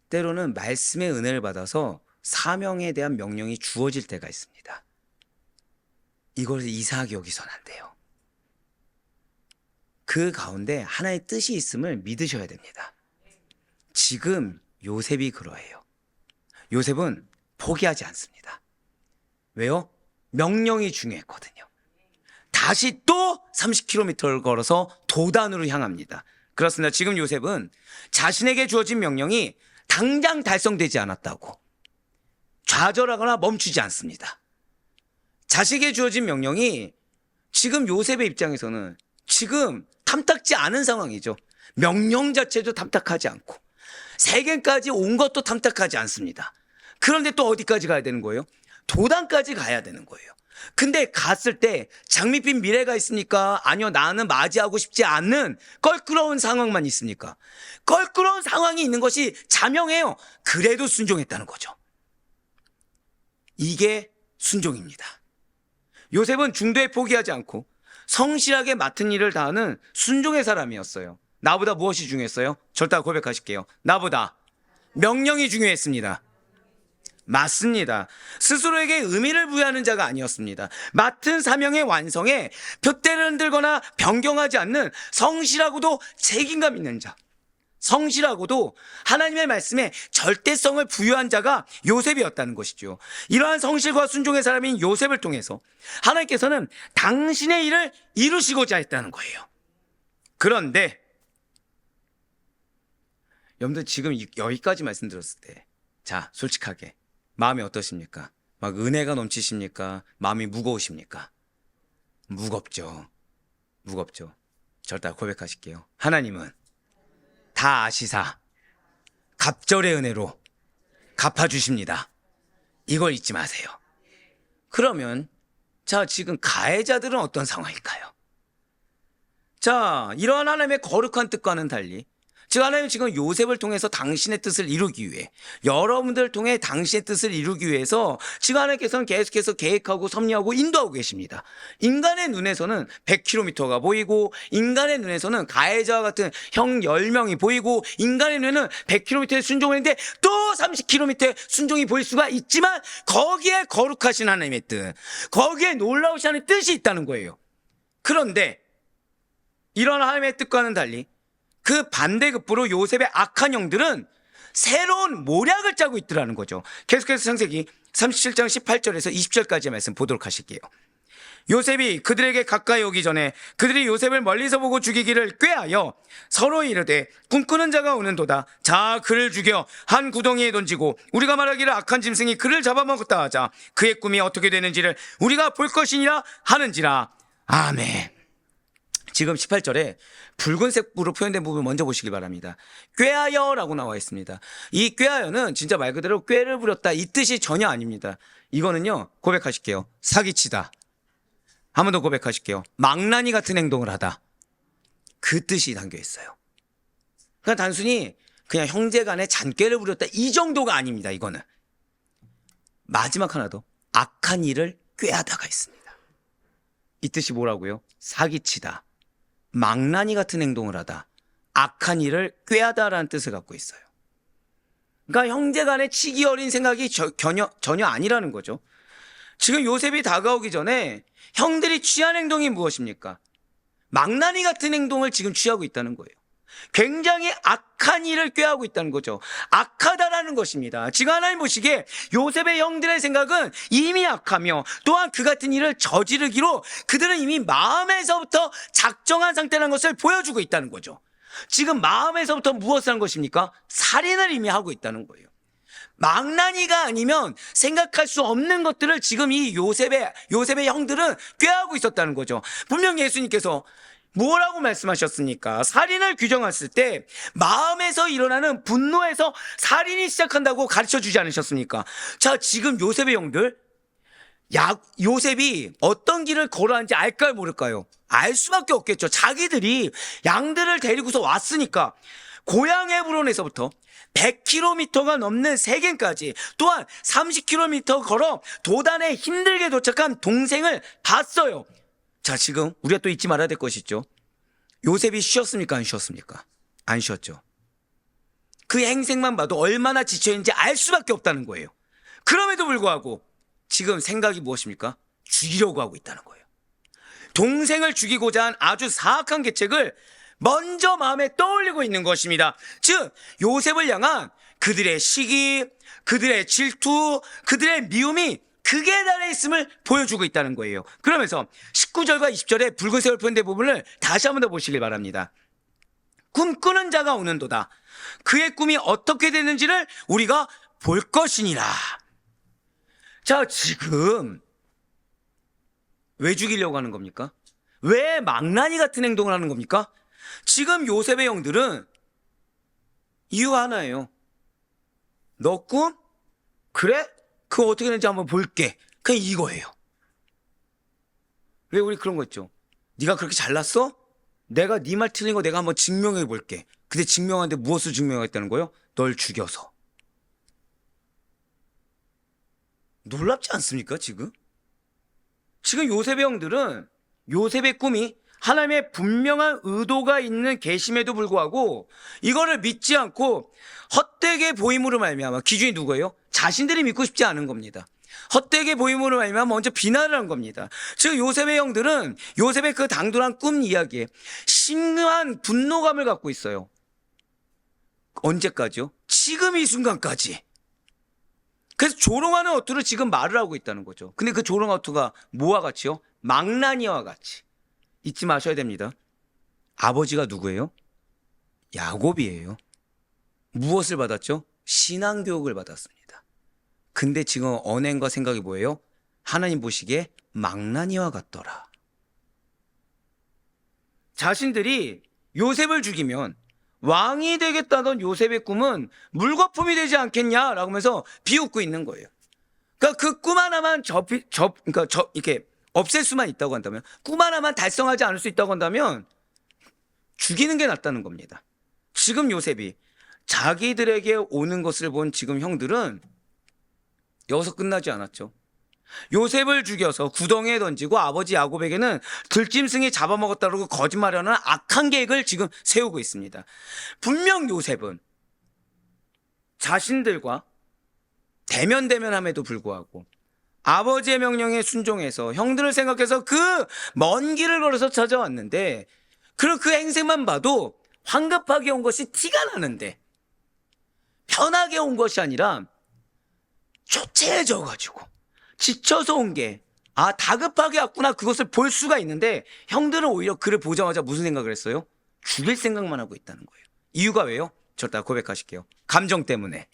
때로는 말씀의 은혜를 받아서 사명에 대한 명령이 주어질 때가 있습니다. 이걸 이상하게 여기서는 안 돼요. 그 가운데 하나의 뜻이 있음을 믿으셔야 됩니다. 지금 요셉이 그러해요. 요셉은 포기하지 않습니다. 왜요? 명령이 중요했거든요. 다시 또 30km를 걸어서 도단으로 향합니다. 그렇습니다. 지금 요셉은 자신에게 주어진 명령이 당장 달성되지 않았다고 좌절하거나 멈추지 않습니다. 자식에게 주어진 명령이 지금 요셉의 입장에서는 지금 탐탁지 않은 상황이죠. 명령 자체도 탐탁하지 않고 세겜까지 온 것도 탐탁하지 않습니다. 그런데 또 어디까지 가야 되는 거예요? 도단까지 가야 되는 거예요. 근데 갔을 때 장밋빛 미래가 있습니까? 아니요, 나는 맞이하고 싶지 않는 껄끄러운 상황만 있습니까? 껄끄러운 상황이 있는 것이 자명해요. 그래도 순종했다는 거죠. 이게 순종입니다. 요셉은 중도에 포기하지 않고 성실하게 맡은 일을 다하는 순종의 사람이었어요. 나보다 무엇이 중요했어요? 절대 고백하실게요. 나보다 명령이 중요했습니다. 맞습니다. 스스로에게 의미를 부여하는 자가 아니었습니다. 맡은 사명의 완성에 둯대를 흔들거나 변경하지 않는 성실하고도 책임감 있는 자, 성실하고도 하나님의 말씀에 절대성을 부여한 자가 요셉이었다는 것이죠. 이러한 성실과 순종의 사람인 요셉을 통해서 하나님께서는 당신의 일을 이루시고자 했다는 거예요. 그런데 여러분들 지금 여기까지 말씀드렸을 때, 자, 솔직하게 마음이 어떠십니까? 막 은혜가 넘치십니까? 마음이 무거우십니까? 무겁죠. 무겁죠. 절대 고백하실게요. 하나님은 다 아시사 갑절의 은혜로 갚아주십니다. 이걸 잊지 마세요. 그러면 자, 지금 가해자들은 어떤 상황일까요? 자, 이러한 하나님의 거룩한 뜻과는 달리 즉 하나님은 지금 요셉을 통해서 당신의 뜻을 이루기 위해, 여러분들을 통해 당신의 뜻을 이루기 위해서 지금 하나님께서는 계속해서 계획하고 섭리하고 인도하고 계십니다. 인간의 눈에서는 100km가 보이고, 인간의 눈에서는 가해자와 같은 형 10명이 보이고, 인간의 눈에는 100km의 순종인데 또 30km의 순종이 보일 수가 있지만 거기에 거룩하신 하나님의 뜻, 거기에 놀라우신 하나님의 뜻이 있다는 거예요. 그런데 이런 하나님의 뜻과는 달리 그 반대급부로 요셉의 악한 형들은 새로운 모략을 짜고 있더라는 거죠. 계속해서 창세기 37장 18절에서 20절까지의 말씀 보도록 하실게요. 요셉이 그들에게 가까이 오기 전에 그들이 요셉을 멀리서 보고 죽이기를 꾀하여 서로 이르되 꿈꾸는 자가 오는도다. 자, 그를 죽여 한 구덩이에 던지고 우리가 말하기를 악한 짐승이 그를 잡아먹었다 하자. 그의 꿈이 어떻게 되는지를 우리가 볼 것이니라 하는지라. 아멘. 지금 18절에 붉은색으로 표현된 부분 먼저 보시기 바랍니다. 꾀하여라고 나와 있습니다. 이 꾀하여는 진짜 말 그대로 꾀를 부렸다 이 뜻이 전혀 아닙니다. 이거는요, 고백하실게요. 사기치다. 한 번 더 고백하실게요. 망나니 같은 행동을 하다. 그 뜻이 담겨 있어요. 그러니까 단순히 그냥 형제 간에 잔꾀를 부렸다 이 정도가 아닙니다. 이거는. 마지막 하나 더. 악한 일을 꾀하다가 있습니다. 이 뜻이 뭐라고요? 사기치다. 망나니 같은 행동을 하다. 악한 일을 꾀하다라는 뜻을 갖고 있어요. 그러니까 형제 간에 치기 어린 생각이 전혀 아니라는 거죠. 지금 요셉이 다가오기 전에 형들이 취한 행동이 무엇입니까? 망나니 같은 행동을 지금 취하고 있다는 거예요. 굉장히 악한 일을 꾀하고 있다는 거죠. 악하다라는 것입니다. 지금 하나님 보시기에 요셉의 형들의 생각은 이미 악하며 또한 그 같은 일을 저지르기로 그들은 이미 마음에서부터 작정한 상태라는 것을 보여주고 있다는 거죠. 지금 마음에서부터 무엇을 한 것입니까? 살인을 이미 하고 있다는 거예요. 망나니가 아니면 생각할 수 없는 것들을 지금 이 요셉의 형들은 꾀하고 있었다는 거죠. 분명 예수님께서 뭐라고 말씀하셨습니까? 살인을 규정했을 때 마음에서 일어나는 분노에서 살인이 시작한다고 가르쳐 주지 않으셨습니까? 자, 지금 요셉의 형들, 요셉이 어떤 길을 걸어왔는지 알까요, 모를까요? 알 수밖에 없겠죠. 자기들이 양들을 데리고서 왔으니까 고향 헤브론에서부터 100km가 넘는 세겜까지 또한 30km 걸어 도단에 힘들게 도착한 동생을 봤어요. 자, 지금 우리가 또 잊지 말아야 될 것이 있죠. 요셉이 쉬었습니까? 안 쉬었습니까? 안 쉬었죠. 그 행색만 봐도 얼마나 지쳐있는지 알 수밖에 없다는 거예요. 그럼에도 불구하고 지금 생각이 무엇입니까? 죽이려고 하고 있다는 거예요. 동생을 죽이고자 한 아주 사악한 계책을 먼저 마음에 떠올리고 있는 것입니다. 즉 요셉을 향한 그들의 시기, 그들의 질투, 그들의 미움이 극에 달해 있음을 보여주고 있다는 거예요. 그러면서 19절과 20절의 붉은색으로 표현된 부분을 다시 한번 더 보시길 바랍니다. 꿈꾸는 자가 오는도다. 그의 꿈이 어떻게 되는지를 우리가 볼 것이니라. 자, 지금 왜 죽이려고 하는 겁니까? 왜 망나니 같은 행동을 하는 겁니까? 지금 요셉의 형들은 이유가 하나예요. 너 꿈? 그래? 그거 어떻게 되는지 한번 볼게. 그냥 이거예요. 왜 우리 그런 거 있죠? 네가 그렇게 잘났어? 내가 네 말 틀린 거 내가 한번 증명해 볼게. 근데 증명하는데 무엇을 증명하겠다는 거예요? 널 죽여서. 놀랍지 않습니까, 지금? 지금 요셉의 형들은 요셉의 꿈이 하나님의 분명한 의도가 있는 계심에도 불구하고 이거를 믿지 않고 헛되게 보임으로 말미암아, 기준이 누구예요? 자신들이 믿고 싶지 않은 겁니다. 헛되게 보임으로 말미암아 먼저 비난을 한 겁니다. 즉 요셉의 형들은 요셉의 그 당돌한 꿈 이야기에 심한 분노감을 갖고 있어요. 언제까지요? 지금 이 순간까지. 그래서 조롱하는 어투로 지금 말을 하고 있다는 거죠. 근데 그 조롱 어투가 뭐와 같이요? 망나니와 같이. 잊지 마셔야 됩니다. 아버지가 누구예요? 야곱이에요. 무엇을 받았죠? 신앙교육을 받았습니다. 근데 지금 언행과 생각이 뭐예요? 하나님 보시기에 망나니와 같더라. 자신들이 요셉을 죽이면 왕이 되겠다던 요셉의 꿈은 물거품이 되지 않겠냐라고 하면서 비웃고 있는 거예요. 그러니까 그 꿈 하나만 이렇게 없앨 수만 있다고 한다면, 꿈 하나만 달성하지 않을 수 있다고 한다면 죽이는 게 낫다는 겁니다. 지금 요셉이 자기들에게 오는 것을 본 지금 형들은 여기서 끝나지 않았죠. 요셉을 죽여서 구덩이에 던지고 아버지 야곱에게는 들짐승이 잡아먹었다고 거짓말하는 악한 계획을 지금 세우고 있습니다. 분명 요셉은 자신들과 대면함에도 불구하고 아버지의 명령에 순종해서 형들을 생각해서 그 먼 길을 걸어서 찾아왔는데 그리고 그 행색만 봐도 황급하게 온 것이 티가 나는데 편하게 온 것이 아니라 초췌해져가지고 지쳐서 온 게 다급하게 왔구나 그것을 볼 수가 있는데 형들은 오히려 그를 보자마자 무슨 생각을 했어요? 죽일 생각만 하고 있다는 거예요. 이유가 왜요? 저 다 고백하실게요. 감정 때문에.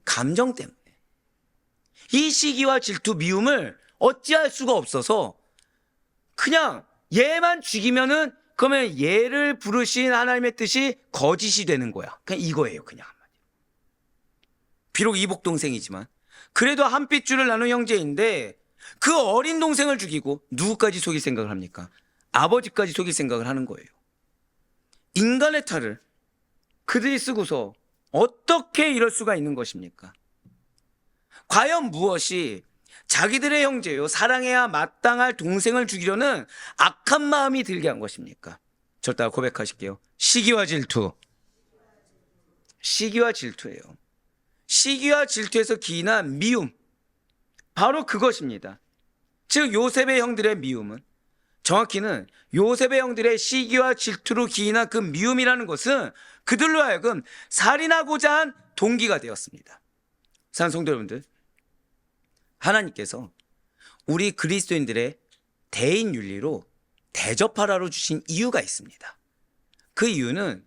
감정 때문에. 이 시기와 질투, 미움을 어찌할 수가 없어서 그냥 얘만 죽이면은 그러면 얘를 부르신 하나님의 뜻이 거짓이 되는 거야. 그냥 이거예요. 그냥 한마디로. 비록 이복 동생이지만 그래도 한 핏줄을 나눈 형제인데 그 어린 동생을 죽이고 누구까지 속일 생각을 합니까? 아버지까지 속일 생각을 하는 거예요. 인간의 탈을 그들이 쓰고서 어떻게 이럴 수가 있는 것입니까? 과연 무엇이 자기들의 형제요 사랑해야 마땅할 동생을 죽이려는 악한 마음이 들게 한 것입니까? 저따 고백하실게요. 시기와 질투. 시기와 질투예요. 시기와 질투에서 기인한 미움, 바로 그것입니다. 즉 요셉의 형들의 미움은, 정확히는 요셉의 형들의 시기와 질투로 기인한 그 미움이라는 것은 그들로 하여금 살인하고자 한 동기가 되었습니다. 사랑하는 성도 여러분들, 하나님께서 우리 그리스도인들의 대인 윤리로 대접하라로 주신 이유가 있습니다. 그 이유는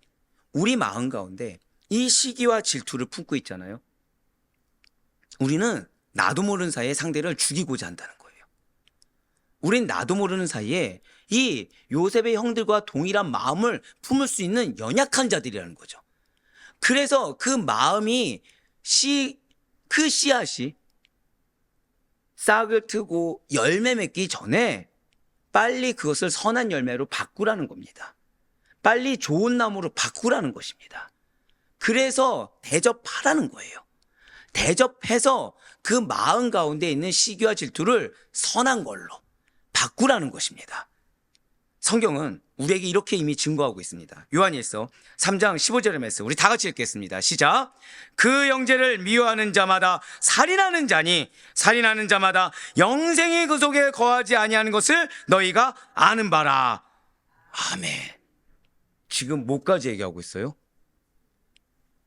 우리 마음 가운데 이 시기와 질투를 품고 있잖아요. 우리는 나도 모르는 사이에 상대를 죽이고자 한다는 거예요. 우린 나도 모르는 사이에 이 요셉의 형들과 동일한 마음을 품을 수 있는 연약한 자들이라는 거죠. 그래서 그 마음이 그 씨앗이 싹을 트고 열매 맺기 전에 빨리 그것을 선한 열매로 바꾸라는 겁니다. 빨리 좋은 나무로 바꾸라는 것입니다. 그래서 대접하라는 거예요. 대접해서 그 마음 가운데 있는 시기와 질투를 선한 걸로 바꾸라는 것입니다. 성경은 우리에게 이렇게 이미 증거하고 있습니다. 요한일서 3장 15절의 말씀 우리 다 같이 읽겠습니다. 시작. 그 형제를 미워하는 자마다 살인하는 자니 살인하는 자마다 영생이 그 속에 거하지 아니하는 것을 너희가 아는 바라. 아멘. 지금 뭐까지 얘기하고 있어요?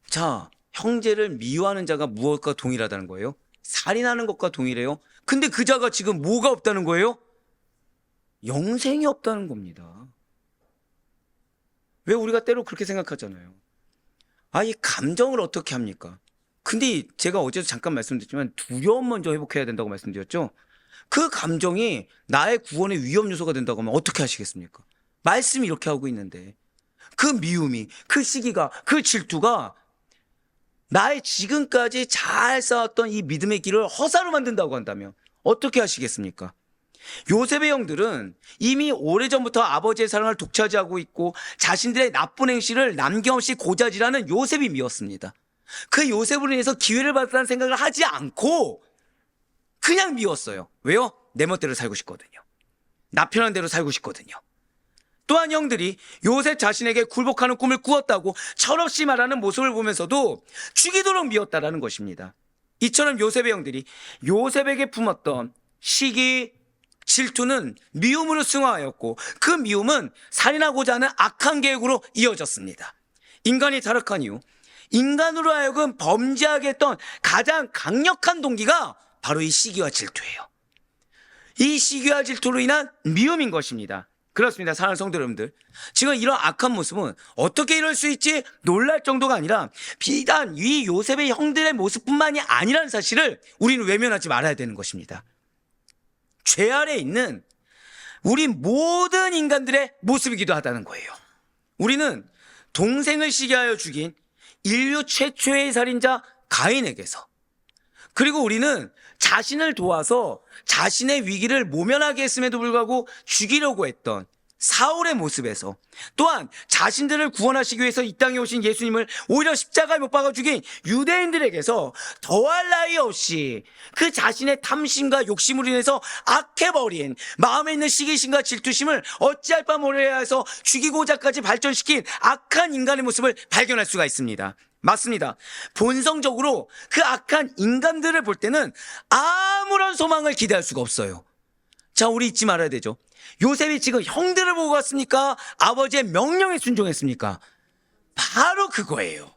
자, 형제를 미워하는 자가 무엇과 동일하다는 거예요? 살인하는 것과 동일해요. 근데 그 자가 지금 뭐가 없다는 거예요? 영생이 없다는 겁니다. 왜 우리가 때로 그렇게 생각하잖아요. 이 감정을 어떻게 합니까? 근데 제가 어제도 잠깐 말씀드렸지만 두려움 먼저 회복해야 된다고 말씀드렸죠. 그 감정이 나의 구원의 위험 요소가 된다고 하면 어떻게 하시겠습니까? 말씀이 이렇게 하고 있는데 그 미움이, 그 시기가, 그 질투가 나의 지금까지 잘 쌓았던 이 믿음의 길을 허사로 만든다고 한다면 어떻게 하시겠습니까? 요셉의 형들은 이미 오래전부터 아버지의 사랑을 독차지하고 있고 자신들의 나쁜 행실을 남김없이 고자질하는 요셉이 미웠습니다. 그 요셉으로 인해서 기회를 받았다는 생각을 하지 않고 그냥 미웠어요. 왜요? 내 멋대로 살고 싶거든요. 나 편한 대로 살고 싶거든요. 또한 형들이 요셉 자신에게 굴복하는 꿈을 꾸었다고 철없이 말하는 모습을 보면서도 죽이도록 미웠다라는 것입니다. 이처럼 요셉의 형들이 요셉에게 품었던 시기, 질투는 미움으로 승화하였고 그 미움은 살인하고자 하는 악한 계획으로 이어졌습니다. 인간이 타락한 이후 인간으로 하여금 범죄하게 했던 가장 강력한 동기가 바로 이 시기와 질투예요. 이 시기와 질투로 인한 미움인 것입니다. 그렇습니다. 사랑하는 성도 여러분들, 지금 이런 악한 모습은 어떻게 이럴 수 있지 놀랄 정도가 아니라 비단 이 요셉의 형들의 모습뿐만이 아니라는 사실을 우리는 외면하지 말아야 되는 것입니다. 죄 아래 있는 우리 모든 인간들의 모습이기도 하다는 거예요. 우리는 동생을 시기하여 죽인 인류 최초의 살인자 가인에게서, 그리고 우리는 자신을 도와서 자신의 위기를 모면하게 했음에도 불구하고 죽이려고 했던 사울의 모습에서, 또한 자신들을 구원하시기 위해서 이 땅에 오신 예수님을 오히려 십자가에 못 박아 죽인 유대인들에게서 더할 나위 없이 그 자신의 탐심과 욕심으로 인해서 악해버린 마음에 있는 시기심과 질투심을 어찌할 바 모르야 해서 죽이고자까지 발전시킨 악한 인간의 모습을 발견할 수가 있습니다. 맞습니다. 본성적으로 그 악한 인간들을 볼 때는 아무런 소망을 기대할 수가 없어요. 자, 우리 잊지 말아야 되죠. 요셉이 지금 형들을 보고 갔습니까? 아버지의 명령에 순종했습니까? 바로 그거예요.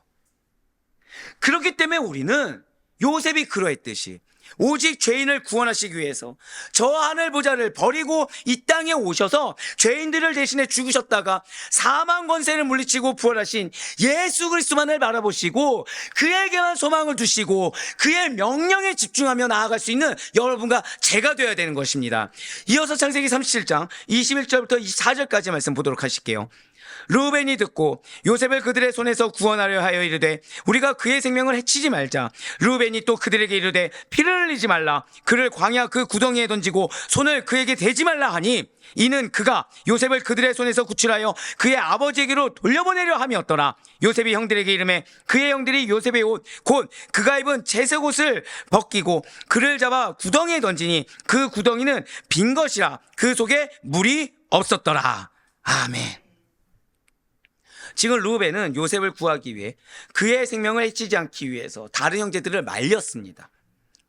그렇기 때문에 우리는 요셉이 그러했듯이 오직 죄인을 구원하시기 위해서 저 하늘 보좌를 버리고 이 땅에 오셔서 죄인들을 대신해 죽으셨다가 사망 권세를 물리치고 부활하신 예수 그리스도만을 바라보시고 그에게만 소망을 두시고 그의 명령에 집중하며 나아갈 수 있는 여러분과 제가 되어야 되는 것입니다. 이어서 창세기 37장 21절부터 24절까지 말씀 보도록 하실게요. 르우벤이 듣고 요셉을 그들의 손에서 구원하려 하여 이르되 우리가 그의 생명을 해치지 말자. 르우벤이 또 그들에게 이르되 피를 흘리지 말라. 그를 광야 그 구덩이에 던지고 손을 그에게 대지 말라 하니 이는 그가 요셉을 그들의 손에서 구출하여 그의 아버지에게로 돌려보내려 함이었더라. 요셉이 형들에게 이르매 그의 형들이 요셉의 옷 곧 그가 입은 채색 옷을 벗기고 그를 잡아 구덩이에 던지니 그 구덩이는 빈 것이라 그 속에 물이 없었더라. 아멘. 지금 르우벤은 요셉을 구하기 위해 그의 생명을 해치지 않기 위해서 다른 형제들을 말렸습니다.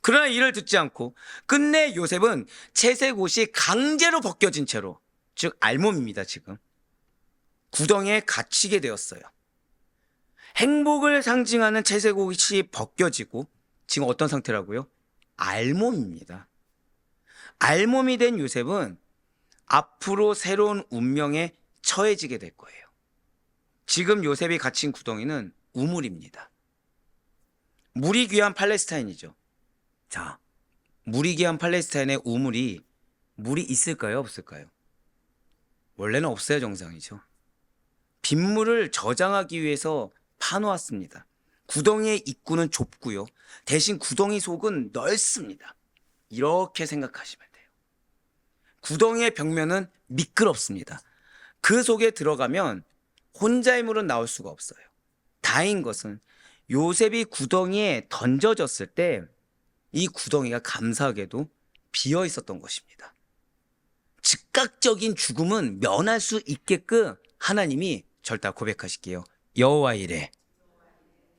그러나 이를 듣지 않고 끝내 요셉은 채색 옷이 강제로 벗겨진 채로, 즉 알몸입니다, 지금 구덩이에 갇히게 되었어요. 행복을 상징하는 채색 옷이 벗겨지고 지금 어떤 상태라고요? 알몸입니다. 알몸이 된 요셉은 앞으로 새로운 운명에 처해지게 될 거예요. 지금 요셉이 갇힌 구덩이는 우물입니다. 물이 귀한 팔레스타인이죠. 자, 물이 귀한 팔레스타인의 우물이 물이 있을까요? 없을까요? 원래는 없어야 정상이죠. 빗물을 저장하기 위해서 파놓았습니다. 구덩이의 입구는 좁고요. 대신 구덩이 속은 넓습니다. 이렇게 생각하시면 돼요. 구덩이의 벽면은 미끄럽습니다. 그 속에 들어가면 혼자의 물은 나올 수가 없어요. 다행인 것은 요셉이 구덩이에 던져졌을 때 이 구덩이가 감사하게도 비어 있었던 것입니다. 즉각적인 죽음은 면할 수 있게끔 하나님이 절대 고백하실게요. 여호와 이레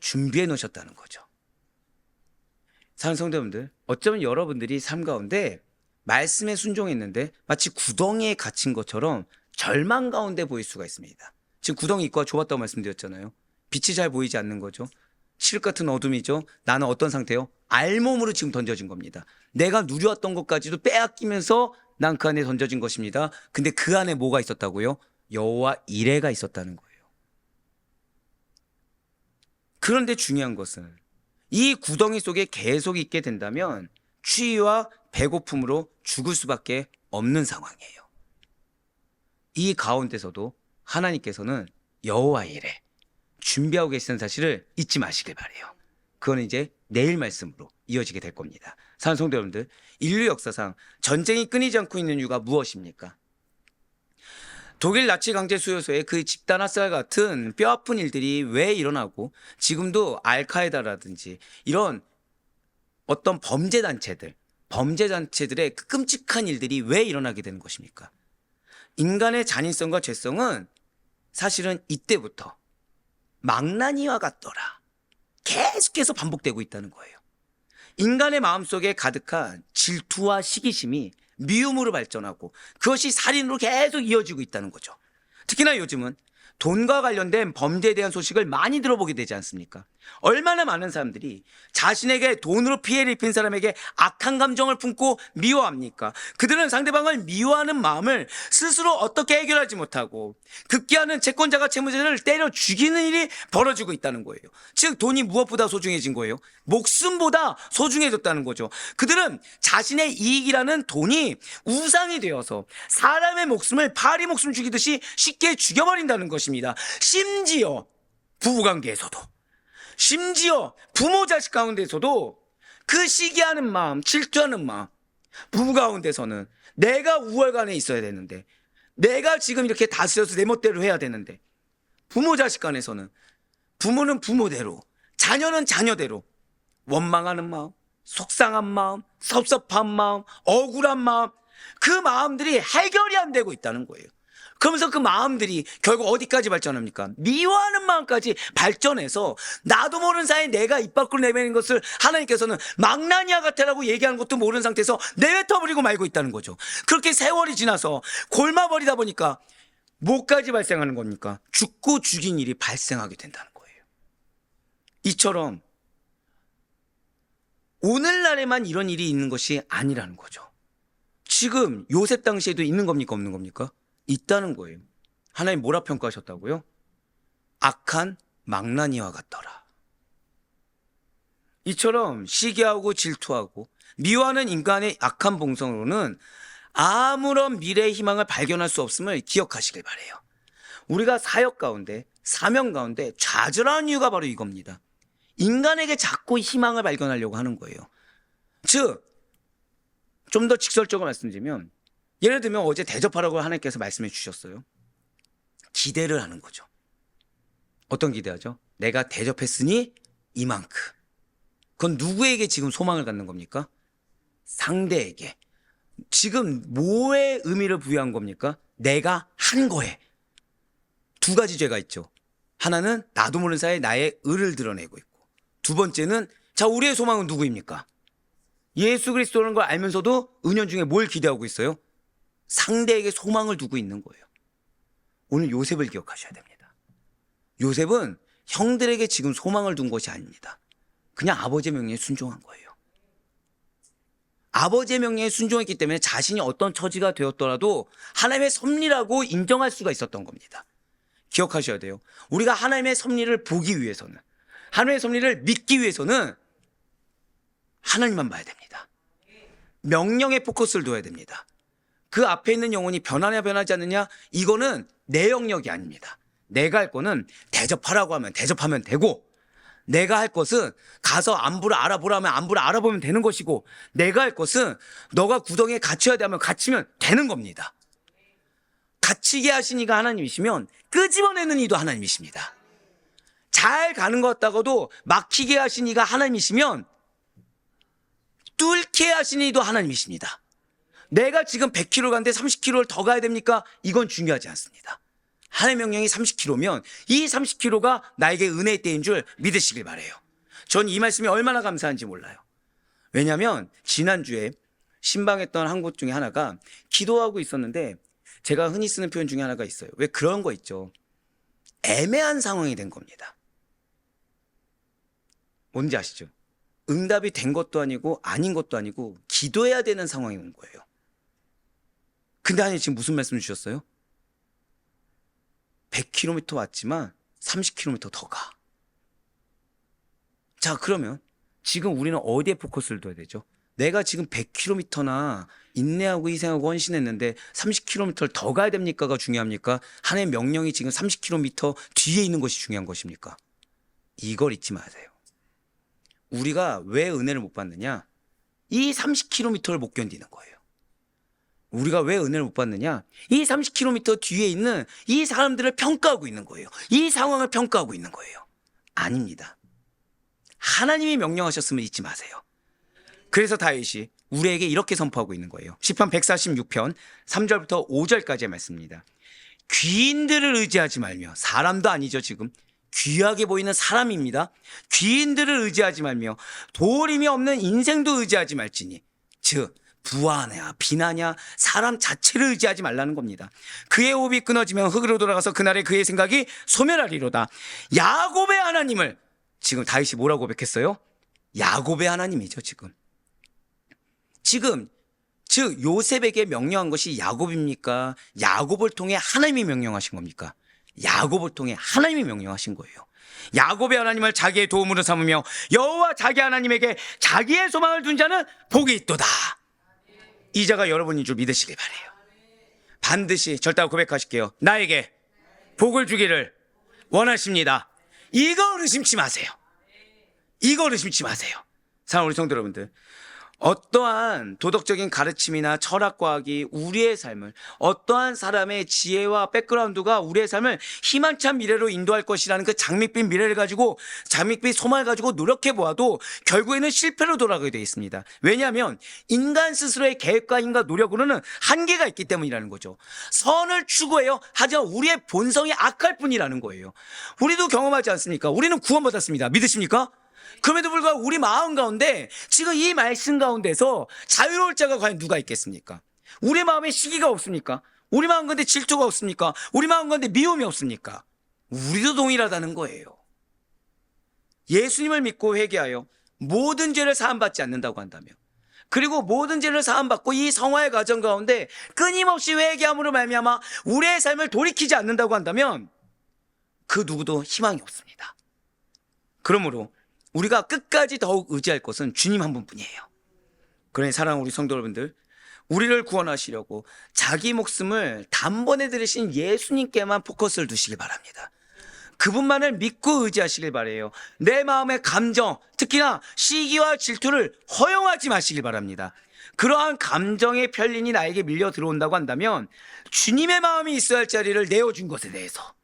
준비해 놓으셨다는 거죠. 사랑하는 성도님들, 어쩌면 여러분들이 삶 가운데 말씀에 순종했는데 마치 구덩이에 갇힌 것처럼 절망 가운데 보일 수가 있습니다. 지금 구덩이 입구가 좁았다고 말씀드렸잖아요. 빛이 잘 보이지 않는 거죠. 실 같은 어둠이죠. 나는 어떤 상태요? 알몸으로 지금 던져진 겁니다. 내가 누려왔던 것까지도 빼앗기면서 난 그 안에 던져진 것입니다. 근데 그 안에 뭐가 있었다고요? 여호와 이레가 있었다는 거예요. 그런데 중요한 것은 이 구덩이 속에 계속 있게 된다면 추위와 배고픔으로 죽을 수밖에 없는 상황이에요. 이 가운데서도 하나님께서는 여호와 이레 준비하고 계시는 사실을 잊지 마시길 바래요. 그건 이제 내일 말씀으로 이어지게 될 겁니다. 사랑하는 성도 여러분들, 인류 역사상 전쟁이 끊이지 않고 있는 이유가 무엇입니까? 독일 나치 강제 수용소의 그 집단 학살 같은 뼈아픈 일들이 왜 일어나고 지금도 알카에다라든지 이런 어떤 범죄 단체들의 그 끔찍한 일들이 왜 일어나게 되는 것입니까? 인간의 잔인성과 죄성은 사실은 이때부터 망나니와 같더라 계속해서 반복되고 있다는 거예요. 인간의 마음속에 가득한 질투와 시기심이 미움으로 발전하고 그것이 살인으로 계속 이어지고 있다는 거죠. 특히나 요즘은 돈과 관련된 범죄에 대한 소식을 많이 들어보게 되지 않습니까? 얼마나 많은 사람들이 자신에게 돈으로 피해를 입힌 사람에게 악한 감정을 품고 미워합니까? 그들은 상대방을 미워하는 마음을 스스로 어떻게 해결하지 못하고 급기야는 채권자가 채무자를 때려 죽이는 일이 벌어지고 있다는 거예요. 즉 돈이 무엇보다 소중해진 거예요? 목숨보다 소중해졌다는 거죠. 그들은 자신의 이익이라는 돈이 우상이 되어서 사람의 목숨을 파리 목숨 죽이듯이 쉽게 죽여버린다는 것입니다. 심지어 부부관계에서도, 심지어 부모 자식 가운데서도 그 시기하는 마음, 질투하는 마음, 부부 가운데서는 내가 우월관에 있어야 되는데, 내가 지금 이렇게 다스려서 내 멋대로 해야 되는데, 부모 자식 간에서는 부모는 부모대로, 자녀는 자녀대로 원망하는 마음, 속상한 마음, 섭섭한 마음, 억울한 마음, 그 마음들이 해결이 안 되고 있다는 거예요. 그러면서 그 마음들이 결국 어디까지 발전합니까? 미워하는 마음까지 발전해서 나도 모르는 사이에 내가 입 밖으로 내뱉는 것을 하나님께서는 망나니아 같아라고 얘기하는 것도 모르는 상태에서 내뱉어버리고 말고 있다는 거죠. 그렇게 세월이 지나서 골마버리다 보니까 뭐까지 발생하는 겁니까? 죽고 죽인 일이 발생하게 된다는 거예요. 이처럼 오늘날에만 이런 일이 있는 것이 아니라는 거죠. 지금 요셉 당시에도 있는 겁니까? 없는 겁니까? 있다는 거예요. 하나님 뭐라 평가하셨다고요? 악한 망나니와 같더라. 이처럼 시기하고 질투하고 미워하는 인간의 악한 본성으로는 아무런 미래의 희망을 발견할 수 없음을 기억하시길 바래요. 우리가 사역 가운데 사명 가운데 좌절하는 이유가 바로 이겁니다. 인간에게 자꾸 희망을 발견하려고 하는 거예요. 즉, 좀 더 직설적으로 말씀드리면 예를 들면 어제 대접하라고 하나님께서 말씀해 주셨어요. 기대를 하는 거죠. 어떤 기대하죠? 내가 대접했으니 이만큼. 그건 누구에게 지금 소망을 갖는 겁니까? 상대에게. 지금 뭐에 의미를 부여한 겁니까? 내가 한 거에. 두 가지 죄가 있죠. 하나는 나도 모르는 사이에 나의 의를 드러내고 있고, 두 번째는 자, 우리의 소망은 누구입니까? 예수 그리스도라는 걸 알면서도 은연중에 뭘 기대하고 있어요? 상대에게 소망을 두고 있는 거예요. 오늘 요셉을 기억하셔야 됩니다. 요셉은 형들에게 지금 소망을 둔 것이 아닙니다. 그냥 아버지의 명령에 순종한 거예요. 아버지의 명령에 순종했기 때문에 자신이 어떤 처지가 되었더라도 하나님의 섭리라고 인정할 수가 있었던 겁니다. 기억하셔야 돼요. 우리가 하나님의 섭리를 보기 위해서는, 하나님의 섭리를 믿기 위해서는 하나님만 봐야 됩니다. 명령에 포커스를 둬야 됩니다. 그 앞에 있는 영혼이 변하냐 변하지 않느냐, 이거는 내 영역이 아닙니다. 내가 할 거는 대접하라고 하면 대접하면 되고, 내가 할 것은 가서 안부를 알아보라 하면 안부를 알아보면 되는 것이고, 내가 할 것은 너가 구덩이에 갇혀야 되면 갇히면 되는 겁니다. 갇히게 하신 이가 하나님이시면 끄집어내는 이도 하나님이십니다. 잘 가는 것 같다고도 막히게 하신 이가 하나님이시면 뚫게 하신 이도 하나님이십니다. 내가 지금 100km 가는데 30km를 더 가야 됩니까? 이건 중요하지 않습니다. 하나님의 명령이 30km면 이 30km가 나에게 은혜의 때인 줄 믿으시길 바라요. 전 이 말씀이 얼마나 감사한지 몰라요. 왜냐하면 지난주에 신방했던 한 곳 중에 하나가 기도하고 있었는데, 제가 흔히 쓰는 표현 중에 하나가 있어요. 왜 그런 거 있죠? 애매한 상황이 된 겁니다. 뭔지 아시죠? 응답이 된 것도 아니고 아닌 것도 아니고 기도해야 되는 상황이 온 거예요. 근데 하나님 지금 무슨 말씀 주셨어요? 100km 왔지만 30km 더 가. 자, 그러면 지금 우리는 어디에 포커스를 둬야 되죠? 내가 지금 100km나 인내하고 희생하고 헌신했는데 30km를 더 가야 됩니까가 중요합니까? 하나님의 명령이 지금 30km 뒤에 있는 것이 중요한 것입니까? 이걸 잊지 마세요. 우리가 왜 은혜를 못 받느냐? 이 30km를 못 견디는 거예요. 우리가 왜 은혜를 못 받느냐? 이 30km 뒤에 있는 이 사람들을 평가하고 있는 거예요. 이 상황을 평가하고 있는 거예요. 아닙니다. 하나님이 명령하셨음을 잊지 마세요. 그래서 다윗이 우리에게 이렇게 선포하고 있는 거예요. 시편 146편 3절부터 5절까지의 말씀입니다. 귀인들을 의지하지 말며, 사람도 아니죠 지금, 귀하게 보이는 사람입니다. 귀인들을 의지하지 말며 도림이 없는 인생도 의지하지 말지니, 즉 부하냐 비나냐 사람 자체를 의지하지 말라는 겁니다. 그의 호흡이 끊어지면 흙으로 돌아가서 그날에 그의 생각이 소멸하리로다. 야곱의 하나님을, 지금 다윗이 뭐라고 고백했어요? 야곱의 하나님이죠 지금 즉 요셉에게 명령한 것이 야곱입니까? 야곱을 통해 하나님이 명령하신 겁니까? 야곱을 통해 하나님이 명령하신 거예요. 야곱의 하나님을 자기의 도움으로 삼으며 여호와 자기 하나님에게 자기의 소망을 둔 자는 복이 있도다. 이 자가 여러분인 줄 믿으시길 바라요. 반드시 절대로 고백하실게요. 나에게 복을 주기를 원하십니다. 이거 의심치 마세요. 이거 의심치 마세요. 사랑하는 우리 성도 여러분들, 어떠한 도덕적인 가르침이나 철학과학이 우리의 삶을, 어떠한 사람의 지혜와 백그라운드가 우리의 삶을 희망찬 미래로 인도할 것이라는 그 장밋빛 미래를 가지고, 장밋빛 소망을 가지고 노력해 보아도 결국에는 실패로 돌아가게 되어 있습니다. 왜냐하면 인간 스스로의 계획과 힘과 노력으로는 한계가 있기 때문이라는 거죠. 선을 추구해요. 하지만 우리의 본성이 악할 뿐이라는 거예요. 우리도 경험하지 않습니까? 우리는 구원받았습니다. 믿으십니까? 그럼에도 불구하고 우리 마음 가운데 지금 이 말씀 가운데서 자유로울 자가 과연 누가 있겠습니까? 우리 마음에 시기가 없습니까? 우리 마음 가운데 질투가 없습니까? 우리 마음 가운데 미움이 없습니까? 우리도 동일하다는 거예요. 예수님을 믿고 회개하여 모든 죄를 사함받지 않는다고 한다면, 그리고 모든 죄를 사함받고 이 성화의 과정 가운데 끊임없이 회개함으로 말미암아 우리의 삶을 돌이키지 않는다고 한다면 그 누구도 희망이 없습니다. 그러므로 우리가 끝까지 더욱 의지할 것은 주님 한 분뿐이에요. 그러니 사랑하는 우리 성도 여러분들, 우리를 구원하시려고 자기 목숨을 단번에 들으신 예수님께만 포커스를 두시길 바랍니다. 그분만을 믿고 의지하시길 바라요. 내 마음의 감정, 특히나 시기와 질투를 허용하지 마시길 바랍니다. 그러한 감정의 편린이 나에게 밀려 들어온다고 한다면 주님의 마음이 있어야 할 자리를 내어준 것에 대해서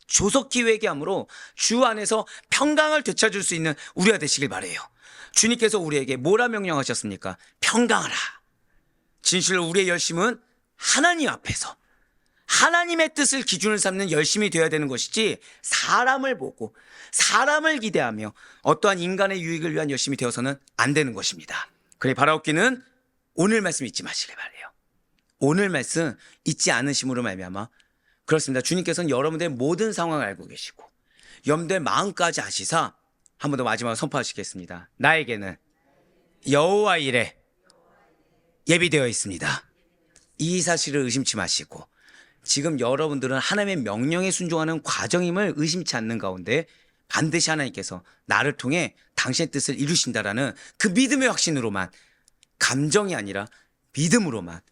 조속히 회개함으로 주 안에서 평강을 되찾을 수 있는 우리가 되시길 바라요. 주님께서 우리에게 뭐라 명령하셨습니까? 평강하라. 진실로 우리의 열심은 하나님 앞에서 하나님의 뜻을 기준을 삼는 열심이 되어야 되는 것이지, 사람을 보고 사람을 기대하며 어떠한 인간의 유익을 위한 열심이 되어서는 안 되는 것입니다. 그래 바라옵기는 오늘 말씀 잊지 마시길 바라요. 오늘 말씀 잊지 않으심으로 말미암아, 그렇습니다. 주님께서는 여러분들의 모든 상황을 알고 계시고 여러분들의 마음까지 아시사 한 번 더 마지막으로 선포하시겠습니다. 나에게는 여호와 일에 예비되어 있습니다. 이 사실을 의심치 마시고, 지금 여러분들은 하나님의 명령에 순종하는 과정임을 의심치 않는 가운데 반드시 하나님께서 나를 통해 당신의 뜻을 이루신다라는 그 믿음의 확신으로만, 감정이 아니라 믿음으로만,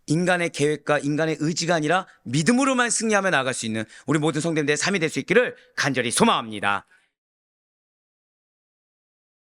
인간의 계획과 인간의 의지가 아니라 믿음으로만 승리하며 나아갈 수 있는 우리 모든 성도님들의 삶이 될 수 있기를 간절히 소망합니다.